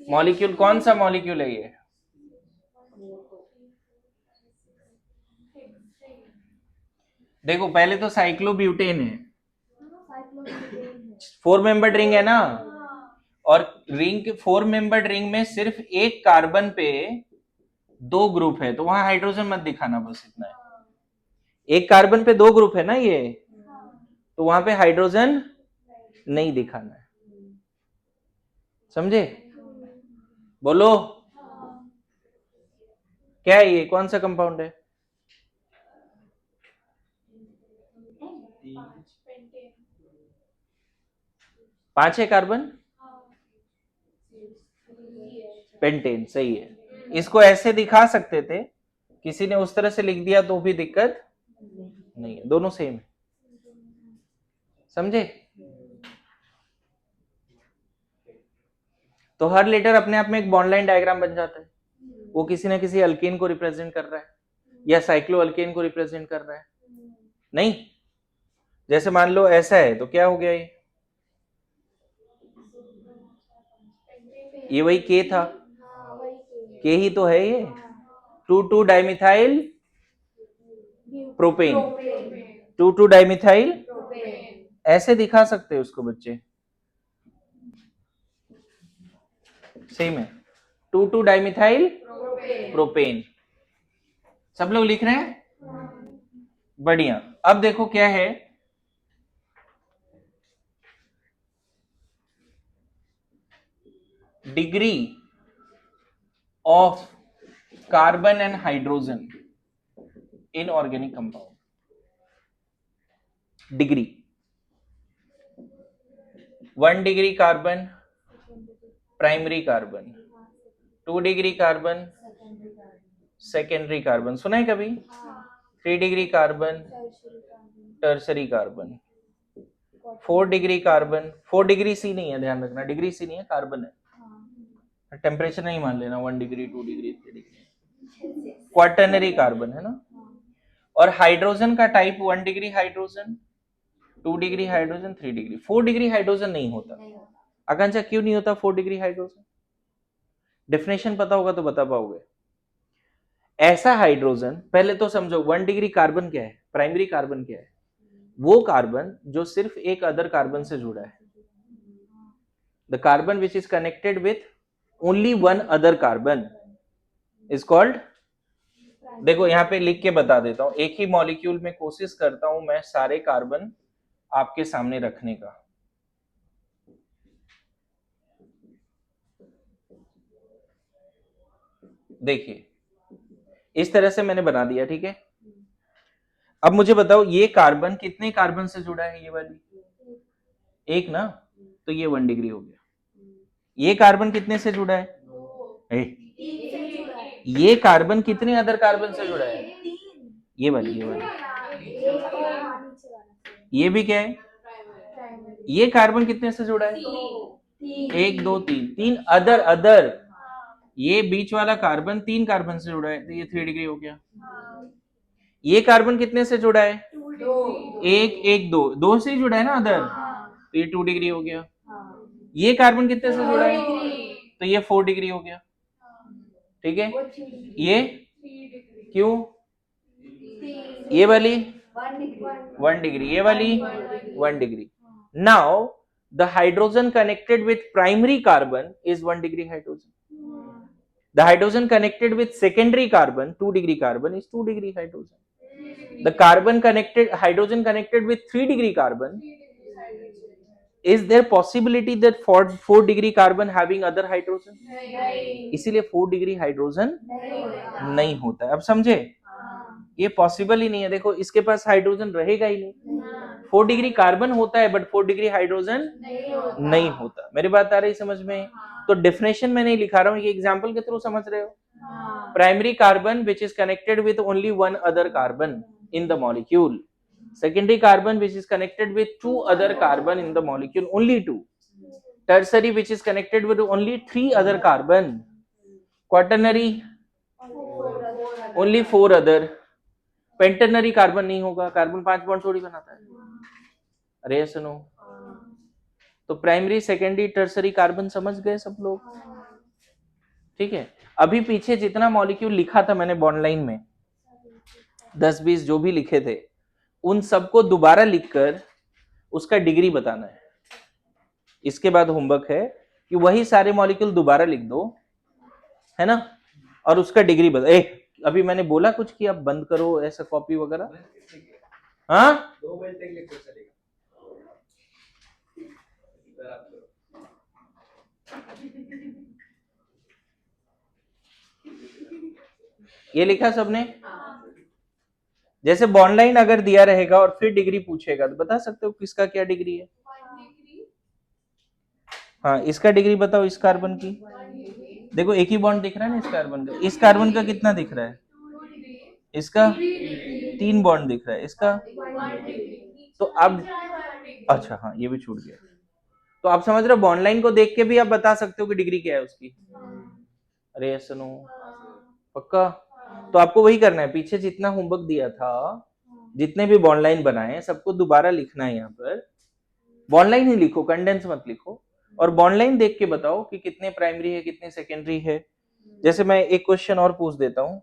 मॉलिक्यूल? कौन सा मॉलिक्यूल है ये? देखो पहले तो साइक्लोब्यूटेन है, 4 मेंबर्ड रिंग है ना, और रिंग के 4 मेंबर्ड रिंग में सिर्फ एक कार्बन पे 2 ग्रुप है, तो वहां हाइड्रोजन मत दिखाना, बस इतना है। एक कार्बन पे 2 ग्रुप है ना ये, तो वहां पे हाइड्रोजन नहीं दिखाना है। समझे? बोलो क्या है ये, कौन सा कंपाउंड है? पेंटेन। 5 है कार्बन, हाँ। पेंटेन सही है। इसको ऐसे दिखा सकते थे, किसी ने उस तरह से लिख दिया तो भी दिक्कत नहीं है, दोनों सेम है, समझे? तो हर लेटर अपने आप में एक बॉन्ड लाइन डायग्राम बन जाता है, वो किसी ना किसी अल्केन को रिप्रेजेंट कर रहा है या साइक्लो अल्केन को रिप्रेजेंट कर रहा है। नहीं, जैसे मान लो ऐसा है तो क्या हो गया, ये वही के था, के ही तो है ये, 2,2 डाइमिथाइल प्रोपेन, 2,2 डाइमिथाइल, ऐसे दिखा सकते हैं उसको बच्चे, सेम है, 2,2 डाइमिथाइल प्रोपेन। सब लोग लिख रहे हैं, बढ़िया। अब देखो क्या है, degree of carbon and hydrogen in organic compound, degree 1 degree carbon primary carbon, 2 degree carbon secondary carbon, सुना है कभी? 3 degree carbon tertiary carbon, 4 degree carbon, 4 degree C नहीं है, ध्यान रखना, डिग्री सी नहीं है, कार्बन है, टेम्परेचर नहीं मान लेना, 1 degree 2 degree 3 degree, quaternary carbon है ना। और हाइड्रोजन का type 1 degree hydrogen, 2 degree hydrogen, 3 degree. 4 degree hydrogen नहीं होता। आकांक्षा क्यों नहीं होता 4 डिग्री हाइड्रोजन? डेफिनेशन पता होगा तो बता पाओगे। ऐसा हाइड्रोजन, पहले तो समझो 1 डिग्री कार्बन क्या है, प्राइमरी कार्बन क्या है, वो कार्बन जो सिर्फ एक अदर कार्बन से जुड़ा है, the carbon which is connected with only one other carbon is called. देखो यहां पे लिख के बता देता हूं, एक ही मॉलिक्यूल में कोशिश करता हूं मैं सारे कार्बन आपके सामने रखने का। देखिए इस तरह से मैंने बना दिया, ठीक है। अब मुझे बताओ ये कार्बन कितने कार्बन से जुड़ा है, ये वाली एक ना, तो ये 1 डिग्री हो गया। ये कार्बन कितने से जुड़ा है? ये कार्बन कितने अदर कार्बन से जुड़ा है? ये वाली, ये वाली, ये भी क्या है? ये कार्बन कितने से जुड़ा है? 1 2 3, 3 अदर अदर। ये बीच वाला कार्बन 3 कार्बन से जुड़ा है, तो ये 3 डिग्री हो गया। ये कार्बन कितने से जुड़ा है? 1 1 2, 2 से ही जुड़ा है ना अदर, तो ये 2 डिग्री हो गया। ये कार्बन कितने से जुड़ा है? तो ये 4 डिग्री हो गया, ठीक है। ये क्यों? ये वाली 1 डिग्री, ये वाली 1 degree. Now the hydrogen connected with primary carbon is 1 degree hydrogen, the hydrogen connected with secondary carbon 2 degree carbon is 2 degree hydrogen, the carbon connected hydrogen connected with 3 degree carbon, is there possibility that 4 degree carbon having other hydrogen? इसीलिए 4 degree hydrogen नहीं होता है। अब समझे, ये possible ही नहीं है। देखो इसके पास हाइड्रोजन रहेगा ही नहीं, 4 डिग्री कार्बन होता है बट 4 डिग्री हाइड्रोजन नहीं होता। मेरी बात आ रही समझ में? तो डेफिनेशन मैं नहीं लिखा रहा हूँ, ये एग्जांपल के थ्रू समझ रहे हो। Primary carbon which is connected with only one other carbon in the molecule, secondary carbon which is connected with 2 other carbon in the molecule, only 2, tertiary which is connected with only 3 other carbon, quaternary only 4 other, पेंटेनरी carbon नहीं होगा, carbon 5 bond थोड़ी बनाता है। अरे सुनो, तो primary secondary tertiary carbon समझ गए सब लोग, ठीक है। अभी पीछे जितना मॉलिक्यूल लिखा था मैंने बॉन्ड लाइन में, 10-20 जो भी लिखे थे, उन सबको दोबारा लिखकर उसका डिग्री बताना है। इसके बाद होमवर्क है कि वही सारे मॉलिक्यूल दोबारा लिख दो, है ना, और उसका डिग्री बता। अभी मैंने बोला कुछ कि अब बंद करो ऐसा कॉपी वगैरह, हाँ 2 बजे तक लिखो चलेगा। ये लिखा सबने? जैसे बॉन्ड लाइन अगर दिया रहेगा और फिर डिग्री पूछेगा तो बता सकते हो किसका क्या डिग्री है? हाँ, इसका डिग्री बताओ इस कार्बन की। देखो एक ही बॉन्ड दिख रहा है ना इस कार्बन का। इस कार्बन का कितना दिख रहा है? इसका 3 बॉन्ड दिख रहा है। इसका तो अब अच्छा हाँ ये भी छूट गया। तो आप समझ रहे हो बॉन्ड लाइन को देख के भी आप बता सकते हो कि डिग्री क्या है उसकी। अरे सुनो पक्का। तो आपको वही करना है, पीछे जितना होमवर्क दिया था, जितने भी बॉन्ड लाइन बनाए सबको दोबारा लिखना है। यहाँ पर बॉन्ड लाइन ही लिखो, कंडेंस मत लिखो। और बॉन्ड लाइन देख के बताओ कि कितने प्राइमरी है कितने सेकेंडरी है। जैसे मैं एक क्वेश्चन और पूछ देता हूं,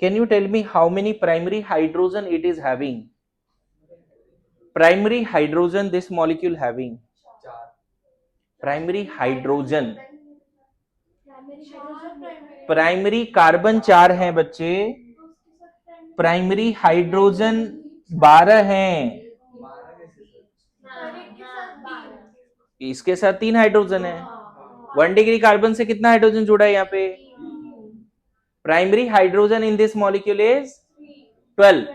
can you tell me how many primary hydrogen it is having? Primary hydrogen this molecule having. Primary hydrogen, primary carbon 4 हैं बच्चे, प्राइमरी हाइड्रोजन 12 हैं। इसके साथ 3 हाइड्रोजन है। 1 डिग्री कार्बन से कितना हाइड्रोजन जुड़ा है यहाँ पे? Primary hydrogen in this molecule is 12।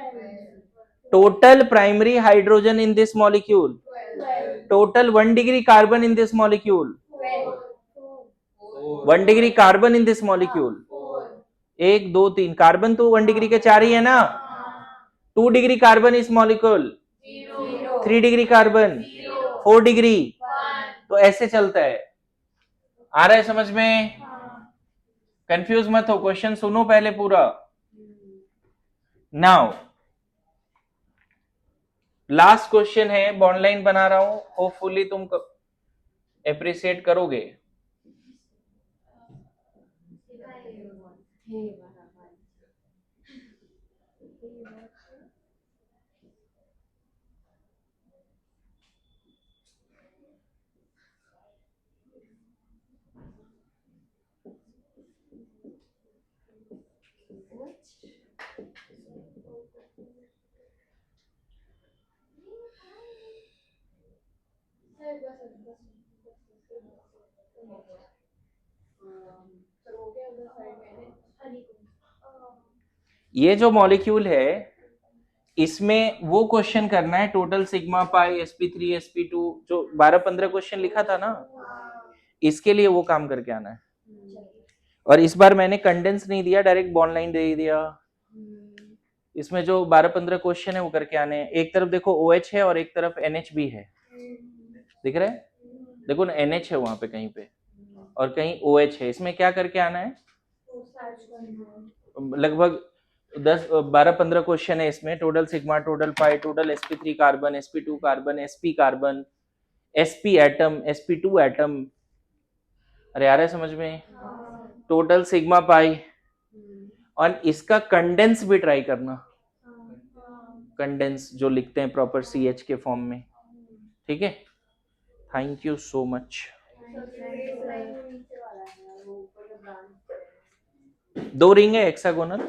Total primary hydrogen in this molecule, total 1 degree carbon in this molecule, 1 degree carbon in this molecule. 1 2 3 carbon तो 1 डिग्री के 4 ही है ना। 2 डिग्री कार्बन इस मॉलिक्यूल, 3 डिग्री कार्बन, 4 डिग्री। तो ऐसे चलता है। आ रहा है समझ में? कंफ्यूज मत हो, क्वेश्चन सुनो पहले पूरा। नाउ लास्ट क्वेश्चन है, बॉन्ड लाइन बना रहा हूं, होपफुली तुम एप्रिशिएट करोगे। ये जो मॉलिक्यूल है इसमें वो क्वेश्चन करना है, total sigma pi sp3 sp2 जो 12-15 क्वेश्चन लिखा था ना, इसके लिए वो काम करके आना है। और इस बार मैंने कंडेंस नहीं दिया, डायरेक्ट बॉन्ड लाइन दे दिया। इसमें जो 12-15 क्वेश्चन है वो करके आने हैं। एक तरफ देखो OH है और एक तरफ NH भी है, दिख रहा है? देखो ना NH है वहां पे कहीं पे और कहीं OH है। इसमें क्या करके आना है? लगभग 10-12-15 क्वेश्चन है इसमें। Total sigma, total pi, total sp3 carbon, sp2 carbon, sp carbon, sp atom, sp2 atom. अरे आ रहा है समझ में? Total sigma pi. और इसका कंडेंस भी ट्राई करना, कंडेंस जो लिखते हैं प्रॉपर CH के फॉर्म में। ठीक है, thank you so much. 2 ring है हेक्सागोनल।